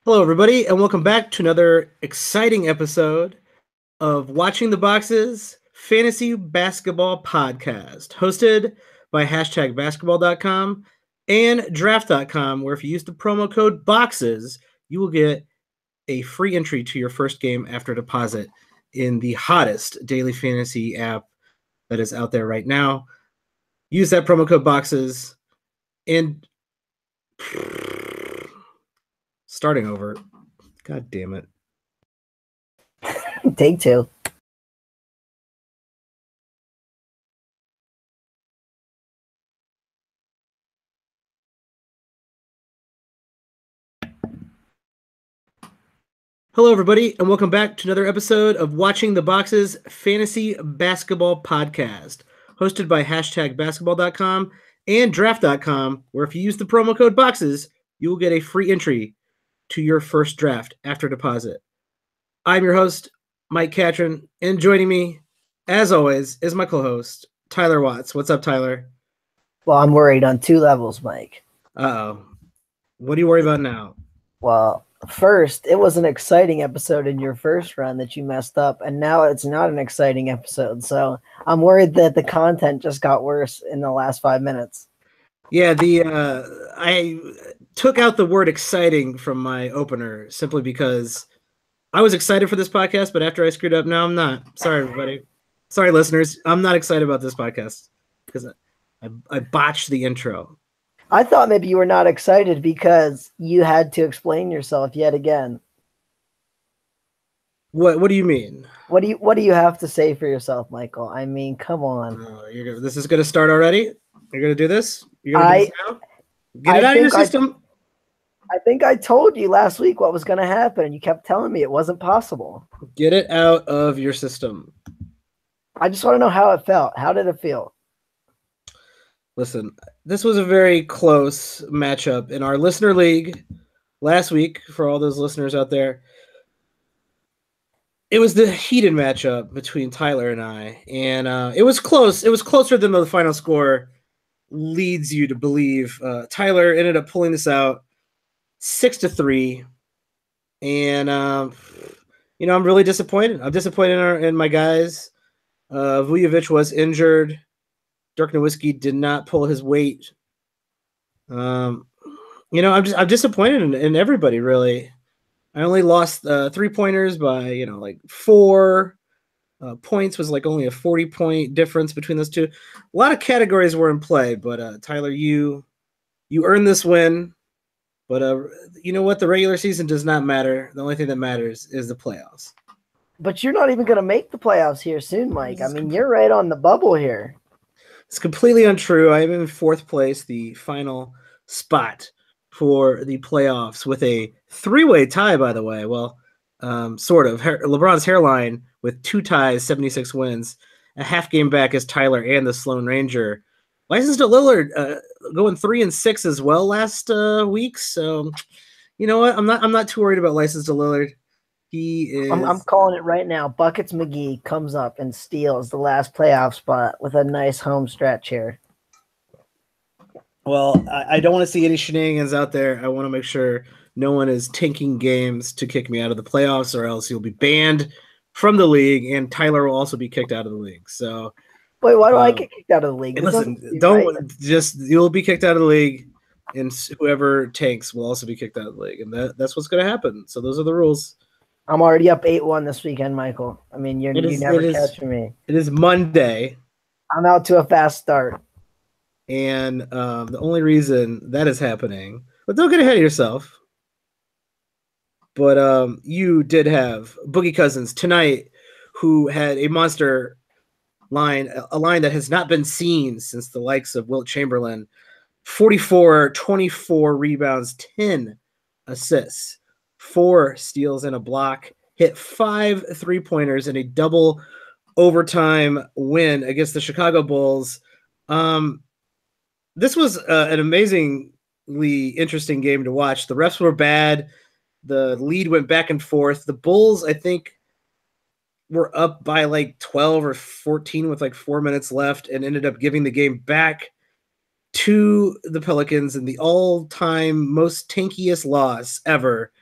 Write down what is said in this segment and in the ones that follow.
Hello, everybody, and welcome back to another exciting episode of Watching the Boxes Fantasy Basketball Podcast, hosted by #basketball.com and draft.com, where if you use the promo code BOXES, you will get a free entry to your first game after deposit in the hottest daily fantasy app that is out there right now. Use that promo code BOXES and starting over. God damn it. Take two. Hello, everybody, and welcome back to another episode of Watching the Boxes Fantasy Basketball Podcast, hosted by #basketball.com and draft.com, where if you use the promo code BOXES, you will get a free entry to your first draft after deposit. I'm your host, Mike Catron, and joining me, as always, is my co-host, Tyler Watts. What's up, Tyler? Well, I'm worried on two levels, Mike. Uh-oh. What do you worry about now? Well, first, it was an exciting episode in your first run that you messed up, and now it's not an exciting episode. So I'm worried that the content just got worse in the last 5 minutes. Yeah, I took out the word exciting from my opener simply because I was excited for this podcast, but after I screwed up, now I'm not. Sorry, everybody. Sorry, listeners. I'm not excited about this podcast because I botched the intro. I thought maybe you were not excited because you had to explain yourself yet again. What do you mean? What do you have to say for yourself, Michael? I mean, come on. This is going to start already? You're going to do this? You're going to do this now? Get it out of your system. I think I told you last week what was going to happen, and you kept telling me it wasn't possible. Get it out of your system. I just want to know how it felt. How did it feel? Listen, this was a very close matchup in our listener league last week for all those listeners out there. It was the heated matchup between Tyler and I, and it was close. It was closer than the final score leads you to believe. Tyler ended up pulling this out 6-3, and I'm really disappointed. I'm disappointed in my guys. Vujovic was injured. Dirk Nowitzki did not pull his weight. I'm disappointed in everybody, really. I only lost 3-pointers by, like 4 points was like only a 40-point difference between those two. A lot of categories were in play, but Tyler, you earned this win. But you know what? The regular season does not matter. The only thing that matters is the playoffs. But you're not even going to make the playoffs here soon, Mike. I mean, you're right on the bubble here. It's completely untrue. I am in 4th place, the final spot for the playoffs with a 3-way tie, by the way. Well, sort of. LeBron's hairline with 2 ties, 76 wins. A half game back is Tyler and the Sloan Ranger. Licensed to Lillard going 3-6 as well last week. So, you know what? I'm not too worried about Licensed to Lillard. He is. I'm calling it right now. Buckets McGee comes up and steals the last playoff spot with a nice home stretch here. Well, I don't want to see any shenanigans out there. I want to make sure no one is tanking games to kick me out of the playoffs, or else you'll be banned from the league, and Tyler will also be kicked out of the league. So, wait, why do I get kicked out of the league? Listen, you'll be kicked out of the league, and whoever tanks will also be kicked out of the league, and that's what's going to happen. So those are the rules. I'm already up 8-1 this weekend, Michael. I mean, you never catch me. It is Monday. I'm out to a fast start. And the only reason that is happening, but don't get ahead of yourself. But you did have Boogie Cousins tonight, who had a monster line, a line that has not been seen since the likes of Wilt Chamberlain. 44, 24 rebounds, 10 assists, 4 steals and a block, hit 5 3-pointers in a double overtime win against the Chicago Bulls. This was an amazingly interesting game to watch. The refs were bad. The lead went back and forth. The Bulls, I think, were up by like 12 or 14 with like 4 minutes left and ended up giving the game back to the Pelicans in the all-time most tankiest loss ever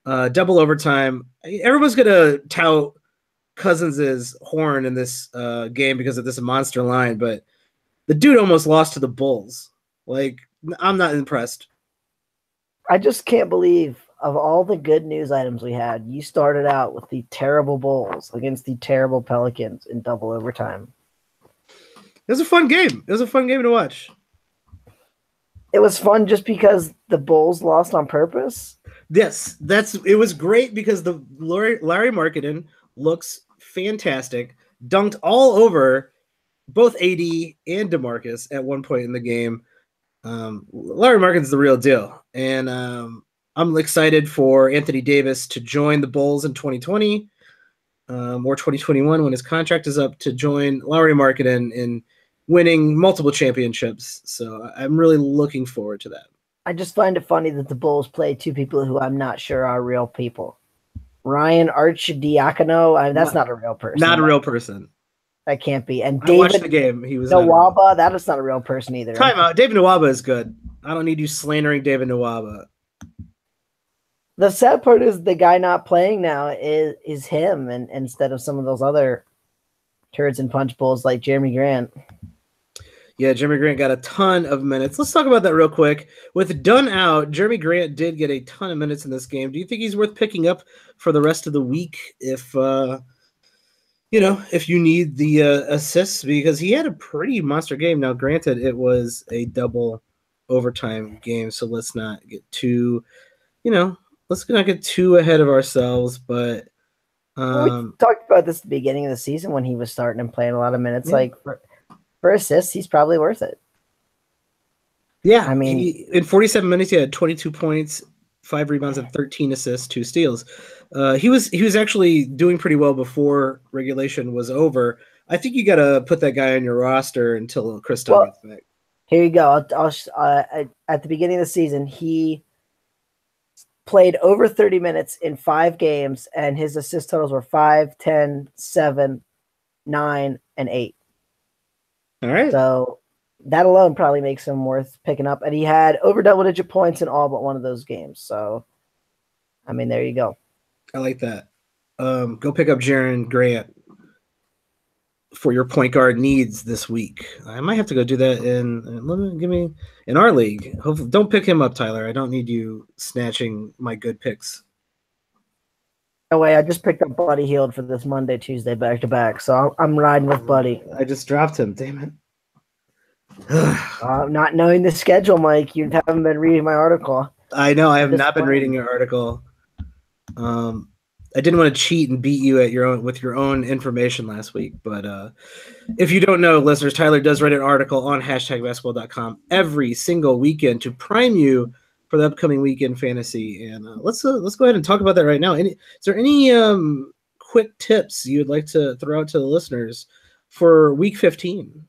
double overtime. Everyone's gonna tout Cousins' horn in this game because of this monster line, but the dude almost lost to the Bulls. Like, I'm not impressed. I just can't believe of all the good news items we had, you started out with the terrible Bulls against the terrible Pelicans in double overtime. It was a fun game. It was a fun game to watch. It was fun just because the Bulls lost on purpose. Yes, it was great because the Larry Markkinen looks fantastic. Dunked all over both AD and DeMarcus at one point in the game. Larry Markkinen's the real deal, and I'm excited for Anthony Davis to join the Bulls in 2020 or 2021 when his contract is up, to join Larry Markkinen in winning multiple championships. So I'm really looking forward to that. I just find it funny that the Bulls play two people who I'm not sure are real people. Ryan Arcidiacono, that's not a real person. Not a real person. That can't be. And I watched the game. He was Nwaba. That is not a real person either. Time out. David Nwaba is good. I don't need you slandering David Nwaba. The sad part is the guy not playing now is him, and instead of some of those other turds and punch bowls like Jeremy Grant. Yeah, Jeremy Grant got a ton of minutes. Let's talk about that real quick. With Dunn out, Jeremy Grant did get a ton of minutes in this game. Do you think he's worth picking up for the rest of the week if if you need the assists? Because he had a pretty monster game. Now, granted, it was a double overtime game, so let's not get too, let's not get too ahead of ourselves. But we talked about this at the beginning of the season when he was starting and playing a lot of minutes. Yeah. Like for assists, he's probably worth it. Yeah, I mean, in 47 minutes, he had 22 points, 5 rebounds, and 13 assists, 2 steals. He was actually doing pretty well before regulation was over. I think you got to put that guy on your roster until Chris Dunn gets back. Here you go. At the beginning of the season, he played over 30 minutes in 5 games, and his assist totals were 5, 10, 7, 9, and 8. All right. So that alone probably makes him worth picking up. And he had over double-digit points in all but one of those games. So, I mean, there you go. I like that. Go pick up Jeremy Grant for your point guard needs this week. I might have to go do that in our league. Hopefully, don't pick him up, Tyler. I don't need you snatching my good picks. No way. I just picked up Buddy Hield for this Monday, Tuesday, back to back. So I'm riding with Buddy. I just dropped him. Damn it. Not knowing the schedule, Mike. You haven't been reading my article. I know. I have not been reading your article. I didn't want to cheat and beat you with your own information last week, but if you don't know, listeners, Tyler does write an article on #basketball.com every single weekend to prime you for the upcoming weekend fantasy. And let's go ahead and talk about that right now. Is there any quick tips you would like to throw out to the listeners for week 15?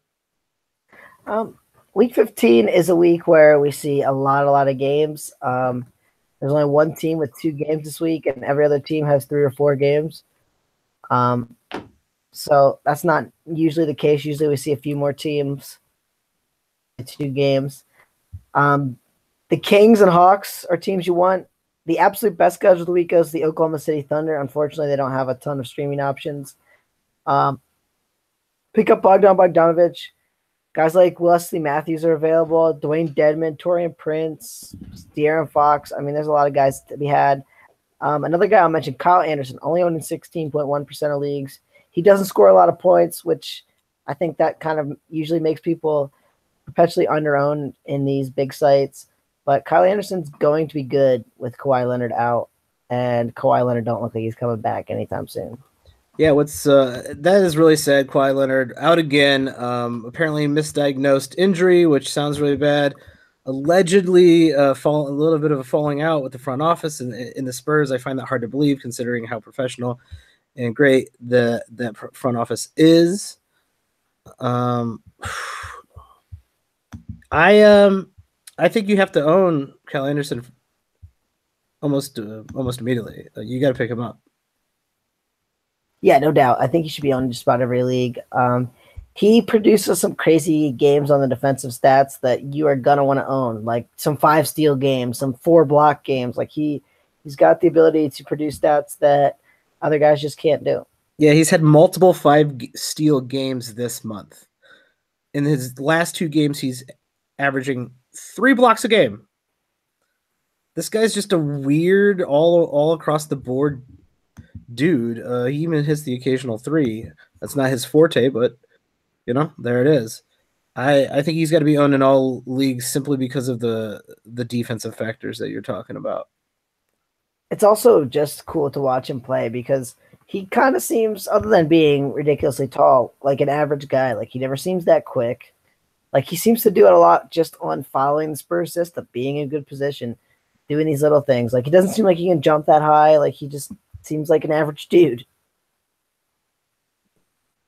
Week 15 is a week where we see a lot of games. There's only one team with 2 games this week, and every other team has 3 or 4 games. So that's not usually the case. Usually we see a few more teams with 2 games. The Kings and Hawks are teams you want. The absolute best schedule of the week goes to the Oklahoma City Thunder. Unfortunately, they don't have a ton of streaming options. Pick up Bogdanovich. Guys like Wesley Matthews are available. Dwayne Dedmon, Torian Prince, De'Aaron Fox. I mean, there's a lot of guys to be had. Another guy I'll mention, Kyle Anderson, only owned in 16.1% of leagues. He doesn't score a lot of points, which I think that kind of usually makes people perpetually under-owned in these big sites. But Kyle Anderson's going to be good with Kawhi Leonard out, and Kawhi Leonard don't look like he's coming back anytime soon. Yeah, that is really sad. Kawhi Leonard out again. Apparently misdiagnosed injury, which sounds really bad. Allegedly, a little bit of a falling out with the front office in the Spurs. I find that hard to believe, considering how professional and great that front office is. I think you have to own Kyle Anderson almost immediately. You got to pick him up. Yeah, no doubt. I think he should be on just about every league. He produces some crazy games on the defensive stats that you are gonna want to own, like some 5 steal games, some 4 block games. Like he He's got the ability to produce stats that other guys just can't do. Yeah, he's had multiple 5-steal games this month. In his last 2 games, he's averaging 3 blocks a game. This guy's just a weird, all across the board dude. He even hits the occasional 3. That's not his forte, but there it is. I think he's got to be owned in all leagues simply because of the defensive factors that you're talking about. It's also just cool to watch him play because he kind of seems, other than being ridiculously tall, like an average guy. Like, he never seems that quick. Like, he seems to do it a lot just on following the Spurs system, being in good position, doing these little things. Like, he doesn't seem like he can jump that high. Like, he just seems like an average dude.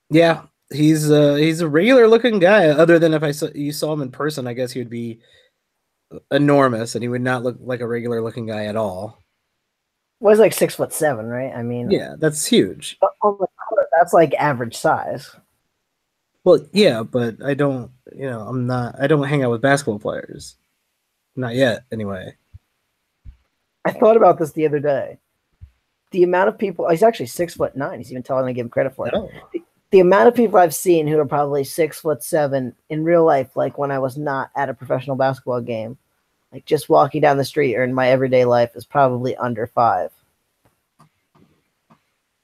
Yeah, he's a regular looking guy. Other than if you saw him in person, I guess he would be enormous, and he would not look like a regular looking guy at all. Well, he's like 6'7", right? I mean, yeah, that's huge. On the court, that's like average size. Well, yeah, but I don't hang out with basketball players. Not yet, anyway. I thought about this the other day. The amount of people, he's actually 6'9". He's even taller than I give him credit for. Oh. The amount of people I've seen who are probably 6'7" in real life, like when I was not at a professional basketball game, like just walking down the street or in my everyday life, is probably under 5.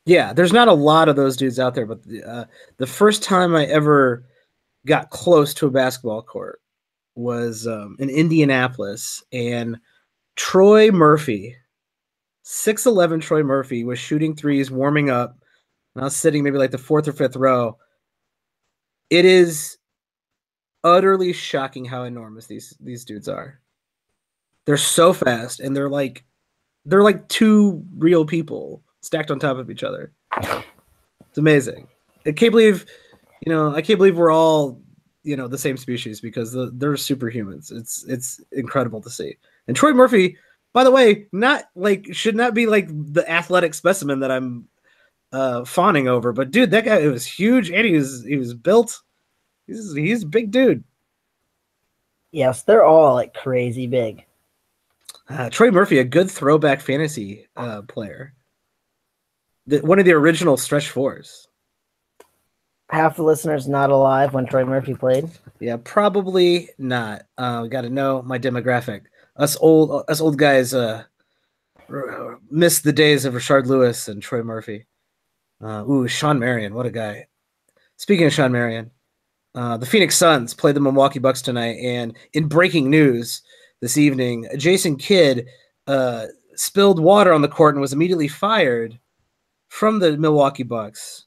Yeah, there's not a lot of those dudes out there, but the first time I ever got close to a basketball court was in Indianapolis, and Troy Murphy, 6'11" Troy Murphy, was shooting threes, warming up, and I was sitting maybe like the 4th or 5th row. It is utterly shocking how enormous these dudes are. They're so fast, and they're like 2 real people stacked on top of each other. It's amazing. I can't believe we're all, the same species, because they're superhumans. It's incredible to see. And Troy Murphy, by the way, should not be like the athletic specimen that I'm fawning over, but dude, that guy was huge, and he was built. He's a big dude. Yes, they're all like crazy big. Troy Murphy, a good throwback fantasy player. One of the original stretch 4s. Half the listeners not alive when Troy Murphy played. Yeah, probably not. Got to know my demographic. Us old guys miss the days of Rashard Lewis and Troy Murphy. Sean Marion, what a guy. Speaking of Sean Marion, the Phoenix Suns played the Milwaukee Bucks tonight, and in breaking news this evening, Jason Kidd spilled water on the court and was immediately fired from the Milwaukee Bucks.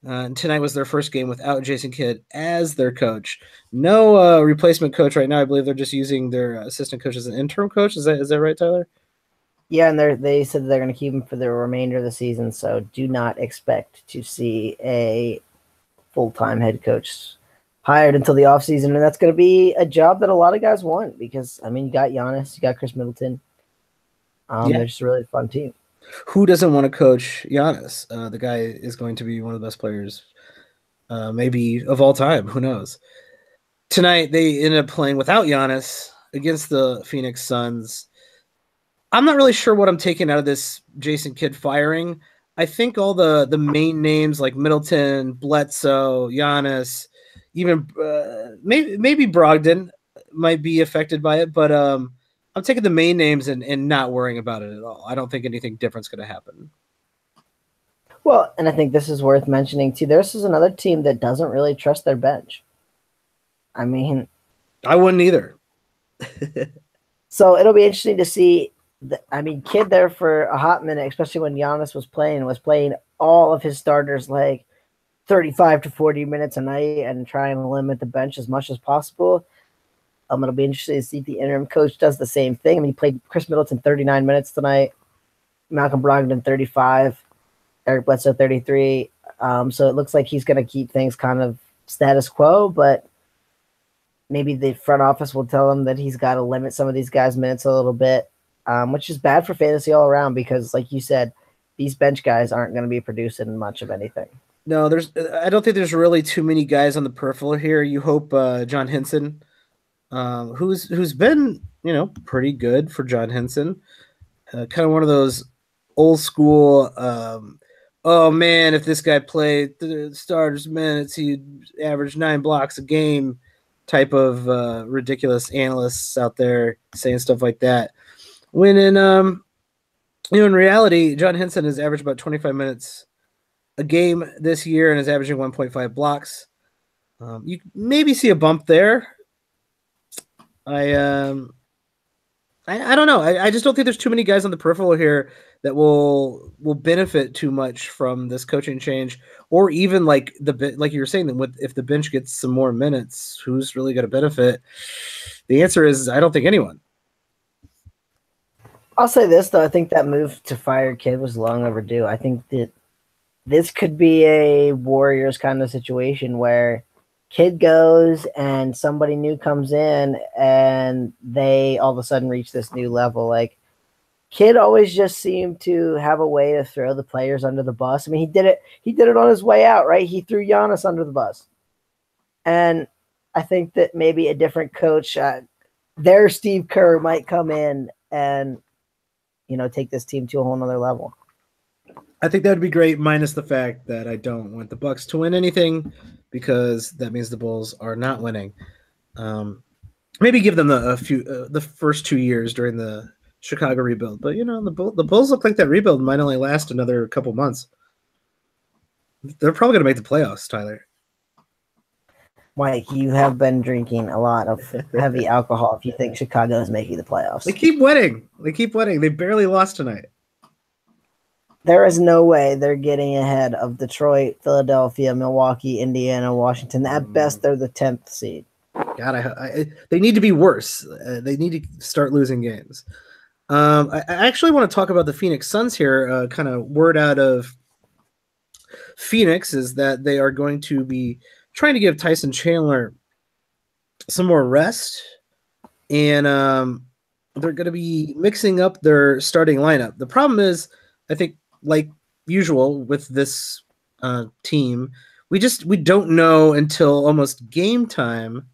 And tonight was their first game without Jason Kidd as their coach. No replacement coach right now. I believe they're just using their assistant coach as an interim coach. Is that right, Tyler? Yeah, and they said they're going to keep him for the remainder of the season, so do not expect to see a full-time head coach hired until the offseason, and that's going to be a job that a lot of guys want because, I mean, you got Giannis, you got Chris Middleton. They're just a really fun team. Who doesn't want to coach Giannis? The guy is going to be one of the best players maybe of all time. Who knows? Tonight, they ended up playing without Giannis against the Phoenix Suns. I'm not really sure what I'm taking out of this Jason Kidd firing. I think all the main names like Middleton, Bledsoe, Giannis, even maybe Brogdon might be affected by it, but I'm taking the main names and not worrying about it at all. I don't think anything different's going to happen. Well, and I think this is worth mentioning too. This is another team that doesn't really trust their bench. I mean, I wouldn't either. So it'll be interesting to see. Kidd there for a hot minute, especially when Giannis was playing all of his starters like 35 to 40 minutes a night and trying to limit the bench as much as possible. It'll be interesting to see if the interim coach does the same thing. I mean, he played Chris Middleton 39 minutes tonight, Malcolm Brogdon 35, Eric Bledsoe 33. So it looks like he's going to keep things kind of status quo, but maybe the front office will tell him that he's got to limit some of these guys' minutes a little bit, which is bad for fantasy all around because, like you said, these bench guys aren't going to be producing much of anything. No, I don't think there's really too many guys on the peripheral here. You hope John Henson, who's been pretty good for John Henson, kind of one of those old school. Oh man, if this guy played the starters minutes, he'd average 9 blocks a game. Type of ridiculous analysts out there saying stuff like that. When in reality, John Henson has averaged about 25 minutes a game this year and is averaging 1.5 blocks. You maybe see a bump there. I don't know. I just don't think there's too many guys on the peripheral here that will benefit too much from this coaching change, or even like you were saying that if the bench gets some more minutes, who's really going to benefit? The answer is I don't think anyone. I'll say this though, I think that move to fire Kidd was long overdue. I think that this could be a Warriors kind of situation where Kidd goes and somebody new comes in and they all of a sudden reach this new level. Like Kidd always just seemed to have a way to throw the players under the bus. I mean, he did it on his way out, right? He threw Giannis under the bus. And I think that maybe a different coach, their Steve Kerr might come in and, take this team to a whole nother level. I think that would be great, minus the fact that I don't want the Bucks to win anything because that means the Bulls are not winning. Maybe give them the first 2 years during the Chicago rebuild, but the Bulls look like that rebuild might only last another couple months. They're probably going to make the playoffs, Tyler. Mike, you have been drinking a lot of heavy alcohol if you think Chicago is making the playoffs. They keep winning. They barely lost tonight. There is no way they're getting ahead of Detroit, Philadelphia, Milwaukee, Indiana, Washington. At best, they're the 10th seed. God, they need to be worse. They need to start losing games. I actually want to talk about the Phoenix Suns here. Kind of word out of Phoenix is that they are going to be trying to give Tyson Chandler some more rest, and they're going to be mixing up their starting lineup. The problem is, I think, like usual with this team, we don't know until almost game time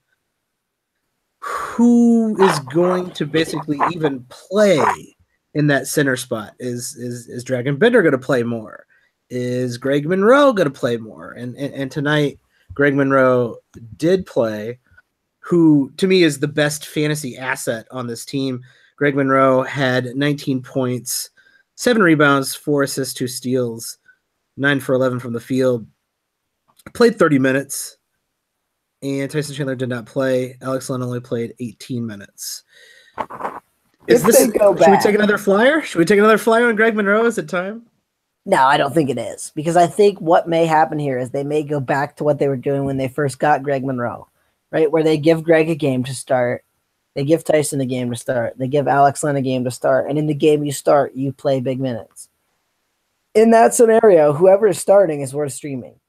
who is going to basically even play in that center spot. Is Dragon Bender going to play more? Is Greg Monroe going to play more? And tonight, Greg Monroe did play, who to me is the best fantasy asset on this team. Greg Monroe had 19 points, 7 rebounds, 4 assists, 2 steals, 9 for 11 from the field. Played 30 minutes, and Tyson Chandler did not play. Alex Len only played 18 minutes. Should we take another flyer? Should we take another flyer on Greg Monroe? Is it time? No, I don't think it is, because I think what may happen here is they may go back to what they were doing when they first got Greg Monroe, right? Where they give Greg a game to start. They give Tyson a game to start. They give Alex Len a game to start. And in the game you start, you play big minutes. In that scenario, whoever is starting is worth streaming,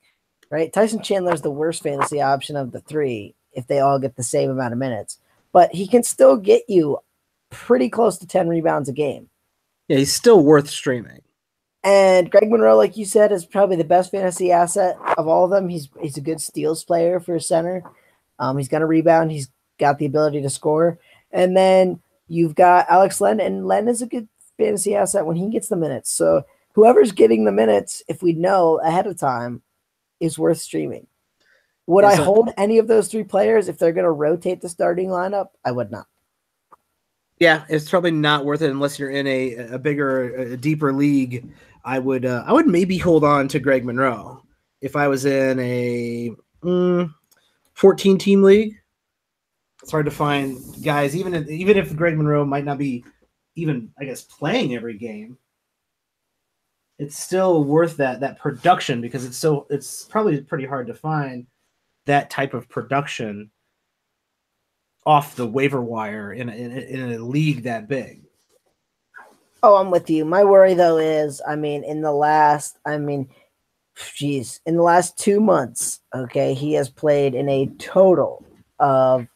right? Tyson Chandler is the worst fantasy option of the 3 if they all get the same amount of minutes. But he can still get you pretty close to 10 rebounds a game. Yeah, he's still worth streaming. And Greg Monroe, like you said, is probably the best fantasy asset of all of them. He's a good steals player for a center. He's going to rebound. He's got the ability to score. And then you've got Alex Len, and Len is a good fantasy asset when he gets the minutes. So whoever's getting the minutes, if we know ahead of time, is worth streaming. Would I hold any of those 3 players if they're going to rotate the starting lineup? I would not. Yeah, it's probably not worth it unless you're in a bigger, a deeper league. I would maybe hold on to Greg Monroe if I was in a 14-team league. It's hard to find guys, even if Greg Monroe might not be even, I guess, playing every game. It's still worth that production, because it's probably pretty hard to find that type of production off the waiver wire in a league that big. Oh, I'm with you. My worry though is, in the last 2 months, okay, he has played in a total of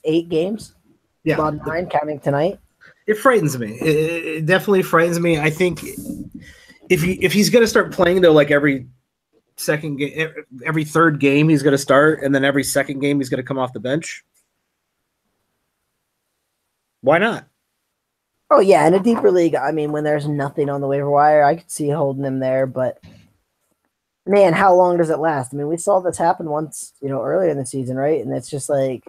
8 games. Yeah, about 9 counting tonight. It frightens me. It definitely frightens me. I think if he's going to start playing though, like every second game, every third game he's going to start, and then every second game he's going to come off the bench. Why not? Oh yeah, in a deeper league, I mean, when there's nothing on the waiver wire, I could see holding him there. But man, how long does it last? I mean, we saw this happen once, earlier in the season, right? And it's just like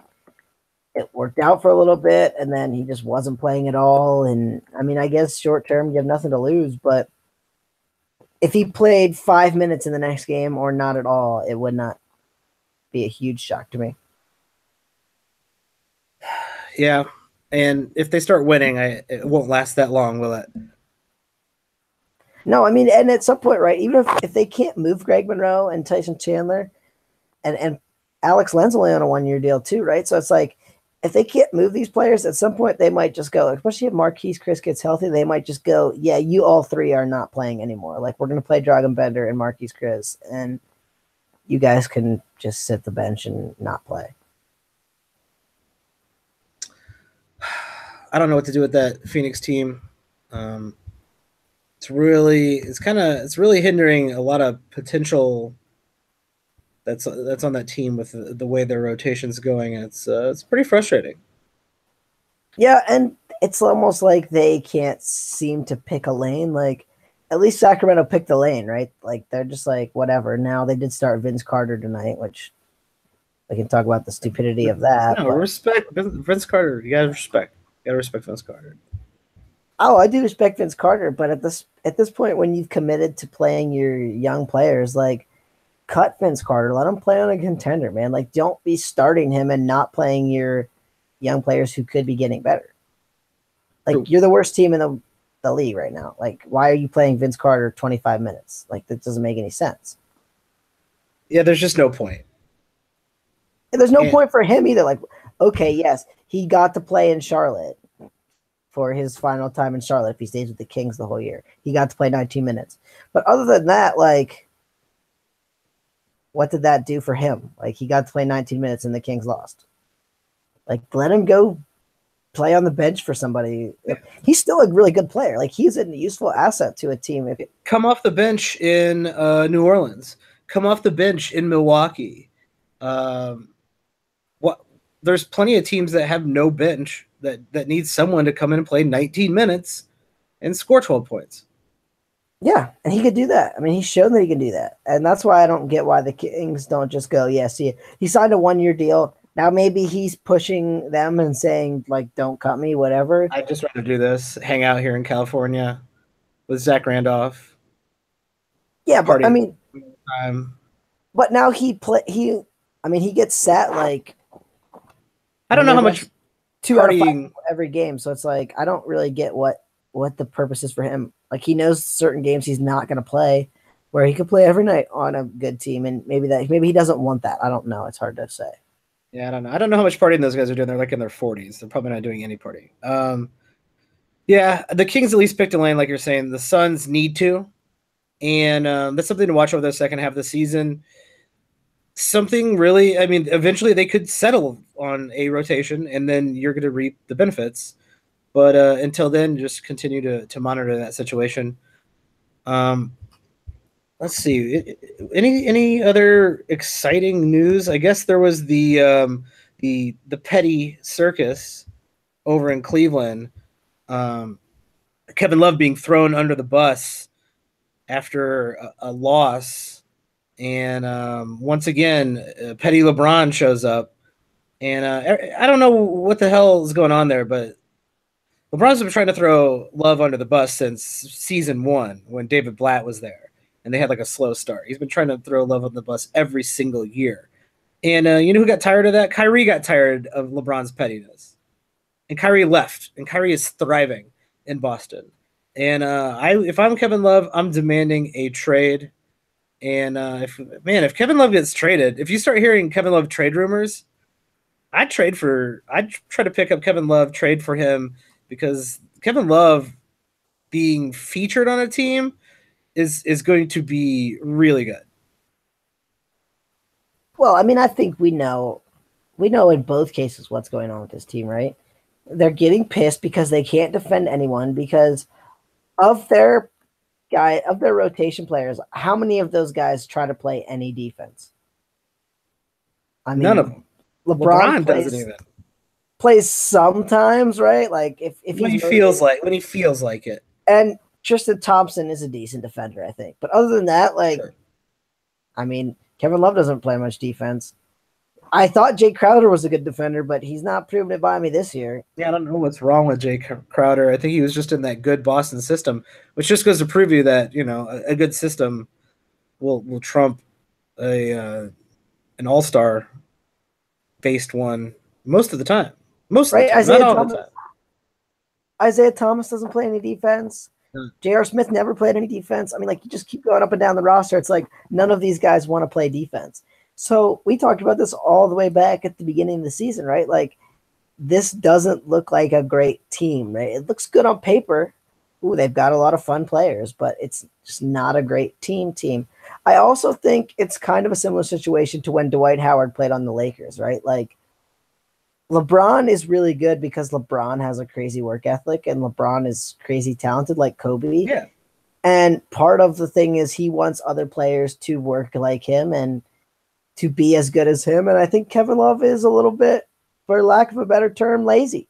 it worked out for a little bit, and then he just wasn't playing at all. And I mean, I guess short term, you have nothing to lose. But if he played 5 minutes in the next game or not at all, it would not be a huge shock to me. Yeah, and if they start winning, it won't last that long, will it? No, I mean, and at some point, right? Even if they can't move Greg Monroe and Tyson Chandler, and Alex Len's only on a 1-year deal too, right? So it's like if they can't move these players, at some point they might just go. Especially if Marquise Chris gets healthy, they might just go. Yeah, you all three are not playing anymore. Like we're going to play Dragon Bender and Marquise Chris, and you guys can just sit the bench and not play. I don't know what to do with that Phoenix team. It's really hindering a lot of potential that's on that team with the way their rotation's going. It's pretty frustrating. Yeah, and it's almost like they can't seem to pick a lane. Like at least Sacramento picked the lane, right? Like they're just like whatever. Now they did start Vince Carter tonight, which we can talk about the stupidity of that. No, respect Vince Carter. You gotta respect. You gotta respect Vince Carter. Oh, I do respect Vince Carter, but at this point, when you've committed to playing your young players, like cut Vince Carter, let him play on a contender, man. Like don't be starting him and not playing your young players who could be getting better. Like you're the worst team in the league right now. Like why are you playing Vince Carter 25 minutes? Like that doesn't make any sense. Yeah, there's just no point. And there's no point for him either. Like, okay, yes, he got to play in Charlotte for his final time in Charlotte if he stays with the Kings the whole year. He got to play 19 minutes. But other than that, like, what did that do for him? Like, he got to play 19 minutes and the Kings lost. Like, let him go play on the bench for somebody. He's still a really good player. Like, he's a useful asset to a team. Come off the bench in New Orleans. Come off the bench in Milwaukee. There's plenty of teams that have no bench that need someone to come in and play 19 minutes and score 12 points. Yeah, and he could do that. I mean, he's shown that he can do that. And that's why I don't get why the Kings don't just go, yeah, see, he signed a 1-year deal. Now maybe he's pushing them and saying, like, don't cut me, whatever. I'd just rather do this, hang out here in California with Zach Randolph. Yeah, but I mean, but now he gets sat like I don't know how much 2 out of 5 every game. So it's like I don't really get what the purpose is for him. Like he knows certain games he's not going to play, where he could play every night on a good team, and maybe he doesn't want that. I don't know. It's hard to say. Yeah, I don't know. I don't know how much partying those guys are doing. They're like in their 40s. They're probably not doing any partying. Yeah, the Kings at least picked a lane, like you're saying. The Suns need to, and that's something to watch over the second half of the season. Something really, I mean, eventually they could settle on a rotation, and then you're going to reap the benefits. But until then, just continue to monitor that situation. Let's see, any other exciting news? I guess there was the petty circus over in Cleveland. Kevin Love being thrown under the bus after a loss. And once again, Petty LeBron shows up. And I don't know what the hell is going on there, but LeBron's been trying to throw Love under the bus since season 1 when David Blatt was there. And they had like a slow start. He's been trying to throw Love on the bus every single year. And you know who got tired of that? Kyrie got tired of LeBron's pettiness. And Kyrie left. And Kyrie is thriving in Boston. And if I'm Kevin Love, I'm demanding a trade. And if Kevin Love gets traded, if you start hearing Kevin Love trade rumors, I'd try to pick up Kevin Love, trade for him, because Kevin Love being featured on a team is going to be really good. Well, I mean, I think we know in both cases what's going on with this team, right? They're getting pissed because they can't defend anyone because of their rotation players. How many of those guys try to play any defense? I mean, none of them. LeBron doesn't even plays sometimes, right? Like if when he he's feels motivated. when he feels like it. And Tristan Thompson is a decent defender, I think. But other than that, like, Sure. I mean, Kevin Love doesn't play much defense. I thought Jay Crowder was a good defender, but he's not proven it by me this year. Yeah, I don't know what's wrong with Jay Crowder. I think he was just in that good Boston system, which just goes to prove you that a good system will trump a an all-star based one most of the time. Most of the Right? time, not all the time. Isaiah Thomas doesn't play any defense. J.R. Smith never played any defense. I mean, like, you just keep going up and down the roster. It's like none of these guys want to play defense. So we talked about this all the way back at the beginning of the season, right? Like, this doesn't look like a great team, right? It looks good on paper. Ooh, they've got a lot of fun players, but it's just not a great team. I also think it's kind of a similar situation to when Dwight Howard played on the Lakers, right? Like, LeBron is really good because LeBron has a crazy work ethic and LeBron is crazy talented like Kobe. Yeah. And part of the thing is he wants other players to work like him and to be as good as him. And I think Kevin Love is a little bit, for lack of a better term, lazy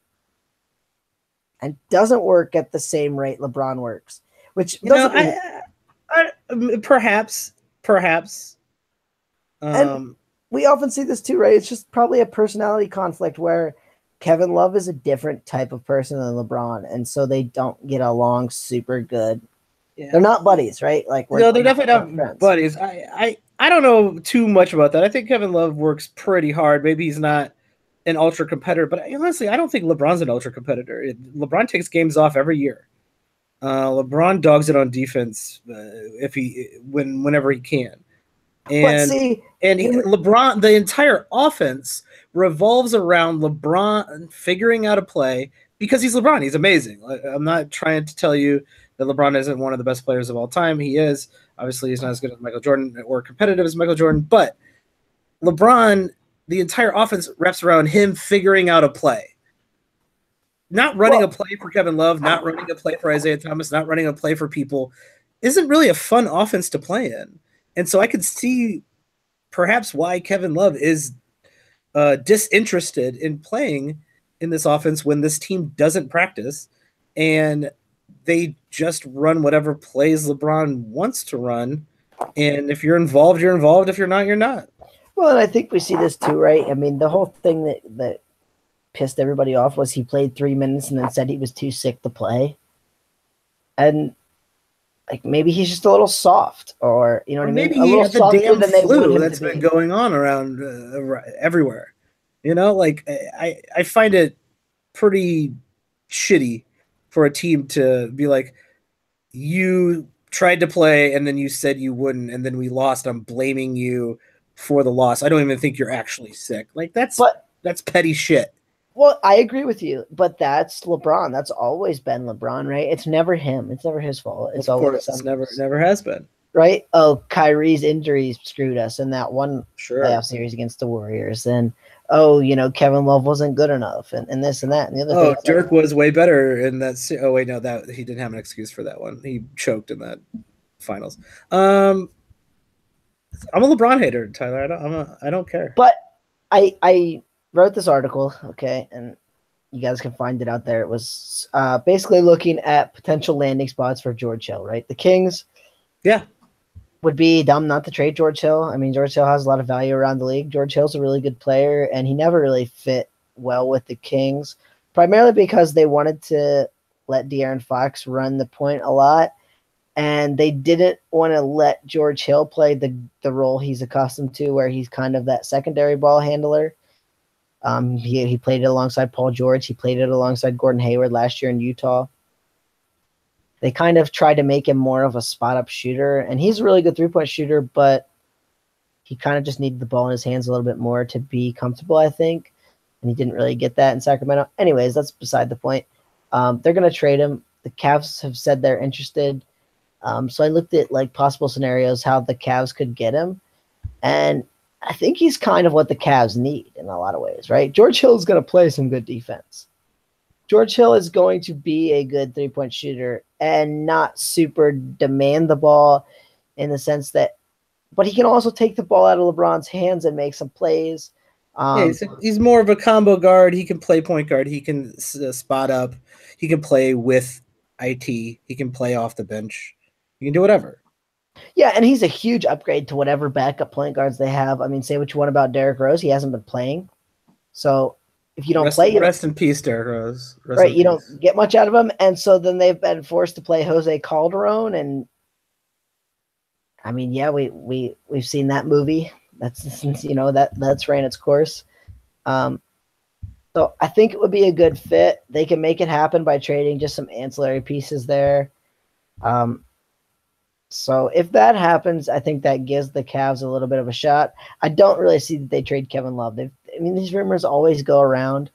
and doesn't work at the same rate LeBron works, which doesn't perhaps. And we often see this too, right? It's just probably a personality conflict where Kevin Love is a different type of person than LeBron, and so they don't get along super good. Yeah. They're not buddies, right? Like, no, they're definitely not buddies. I don't know too much about that. I think Kevin Love works pretty hard. Maybe he's not an ultra competitor, but honestly, I don't think LeBron's an ultra competitor. LeBron takes games off every year. LeBron dogs it on defense whenever he can. And LeBron, the entire offense revolves around LeBron figuring out a play because he's LeBron. He's amazing. I'm not trying to tell you that LeBron isn't one of the best players of all time. He is. Obviously, he's not as good as Michael Jordan or competitive as Michael Jordan, but LeBron, the entire offense wraps around him figuring out a play. Not running a play for Kevin Love, not running a play for Isaiah Thomas, not running a play for people isn't really a fun offense to play in. And so I could see perhaps why Kevin Love is disinterested in playing in this offense when this team doesn't practice and they just run whatever plays LeBron wants to run. And if you're involved, you're involved. If you're not, you're not. Well, and I think we see this too, right? I mean, the whole thing that pissed everybody off was he played 3 minutes and then said he was too sick to play. And like maybe he's just a little soft, or you know what I mean? Maybe he has the damn flu that's been going on around everywhere. Like I find it pretty shitty for a team to be like, you tried to play and then you said you wouldn't, and then we lost. I'm blaming you for the loss. I don't even think you're actually sick. Like that's petty shit. Well, I agree with you, but that's LeBron. That's always been LeBron, right? It's never him. It's never his fault. It's always never has been. Right? Oh, Kyrie's injuries screwed us in that one playoff series against the Warriors. And Kevin Love wasn't good enough, and this and that and the other. Oh, Dirk was way better in that. Oh wait, no, that he didn't have an excuse for that one. He choked in that finals. I'm a LeBron hater, Tyler. I don't care. But I wrote this article, okay, and you guys can find it out there. It was basically looking at potential landing spots for George Hill, right? The Kings, would be dumb not to trade George Hill. I mean, George Hill has a lot of value around the league. George Hill's a really good player, and he never really fit well with the Kings, primarily because they wanted to let De'Aaron Fox run the point a lot, and they didn't want to let George Hill play the role he's accustomed to, where he's kind of that secondary ball handler. He played it alongside Paul George. He played it alongside Gordon Hayward last year in Utah. They kind of tried to make him more of a spot-up shooter, and he's a really good three-point shooter, but he kind of just needed the ball in his hands a little bit more to be comfortable, I think, and he didn't really get that in Sacramento. Anyways, that's beside the point. They're going to trade him. The Cavs have said they're interested, so I looked at possible scenarios how the Cavs could get him, and I think he's kind of what the Cavs need in a lot of ways, right? George Hill is going to play some good defense. George Hill is going to be a good three-point shooter and not super demand the ball in the sense that, but he can also take the ball out of LeBron's hands and make some plays. Yeah, he's more of a combo guard. He can play point guard. He can spot up. He can play with IT. He can play off the bench. He can do whatever. Yeah, and he's a huge upgrade to whatever backup point guards they have. I mean, say what you want about Derrick Rose, he hasn't been playing. So if you don't play, rest in peace, Derrick Rose. Right, you don't get much out of him, and so then they've been forced to play Jose Calderon, and I mean, yeah, we've seen that movie. That's that's ran its course. So I think it would be a good fit. They can make it happen by trading just some ancillary pieces there. So if that happens, I think that gives the Cavs a little bit of a shot. I don't really see that they trade Kevin Love. These rumors always go around.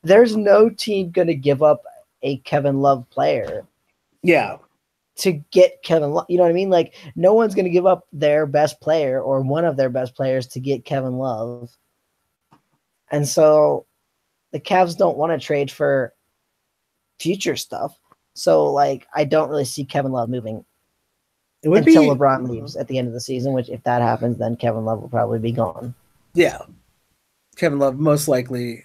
There's no team going to give up a Kevin Love player. Yeah. To get Kevin Love. You know what I mean? Like, no one's going to give up their best player or one of their best players to get Kevin Love. And so the Cavs don't want to trade for future stuff. So, like, I don't really see Kevin Love moving until LeBron leaves at the end of the season, which if that happens, then Kevin Love will probably be gone. Yeah. Kevin Love most likely.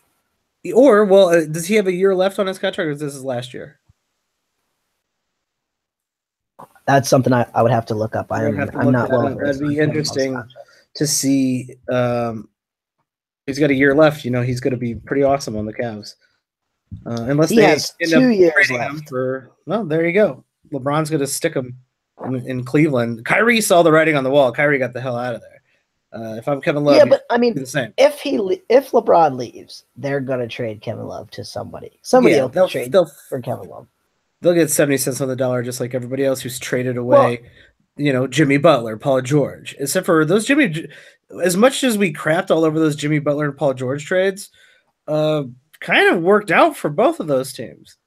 Or, well, does he have a year left on his contract, or is this his last year? That's something I would have to look up. I'm not well. That'd be interesting to see. He's got a year left. You know, he's going to be pretty awesome on the Cavs. Unless he has 2 years left. Well, there you go. LeBron's going to stick him in Cleveland. Kyrie saw the writing on the wall. Kyrie got the hell out of there. If I'm Kevin Love, yeah, but I mean, the same. If LeBron leaves, they're gonna trade Kevin Love to somebody. Somebody else will trade for Kevin Love. They'll get 70 cents on the dollar, just like everybody else who's traded away. Well, Jimmy Butler, Paul George, except for those as much as we crapped all over those Jimmy Butler and Paul George trades, kind of worked out for both of those teams.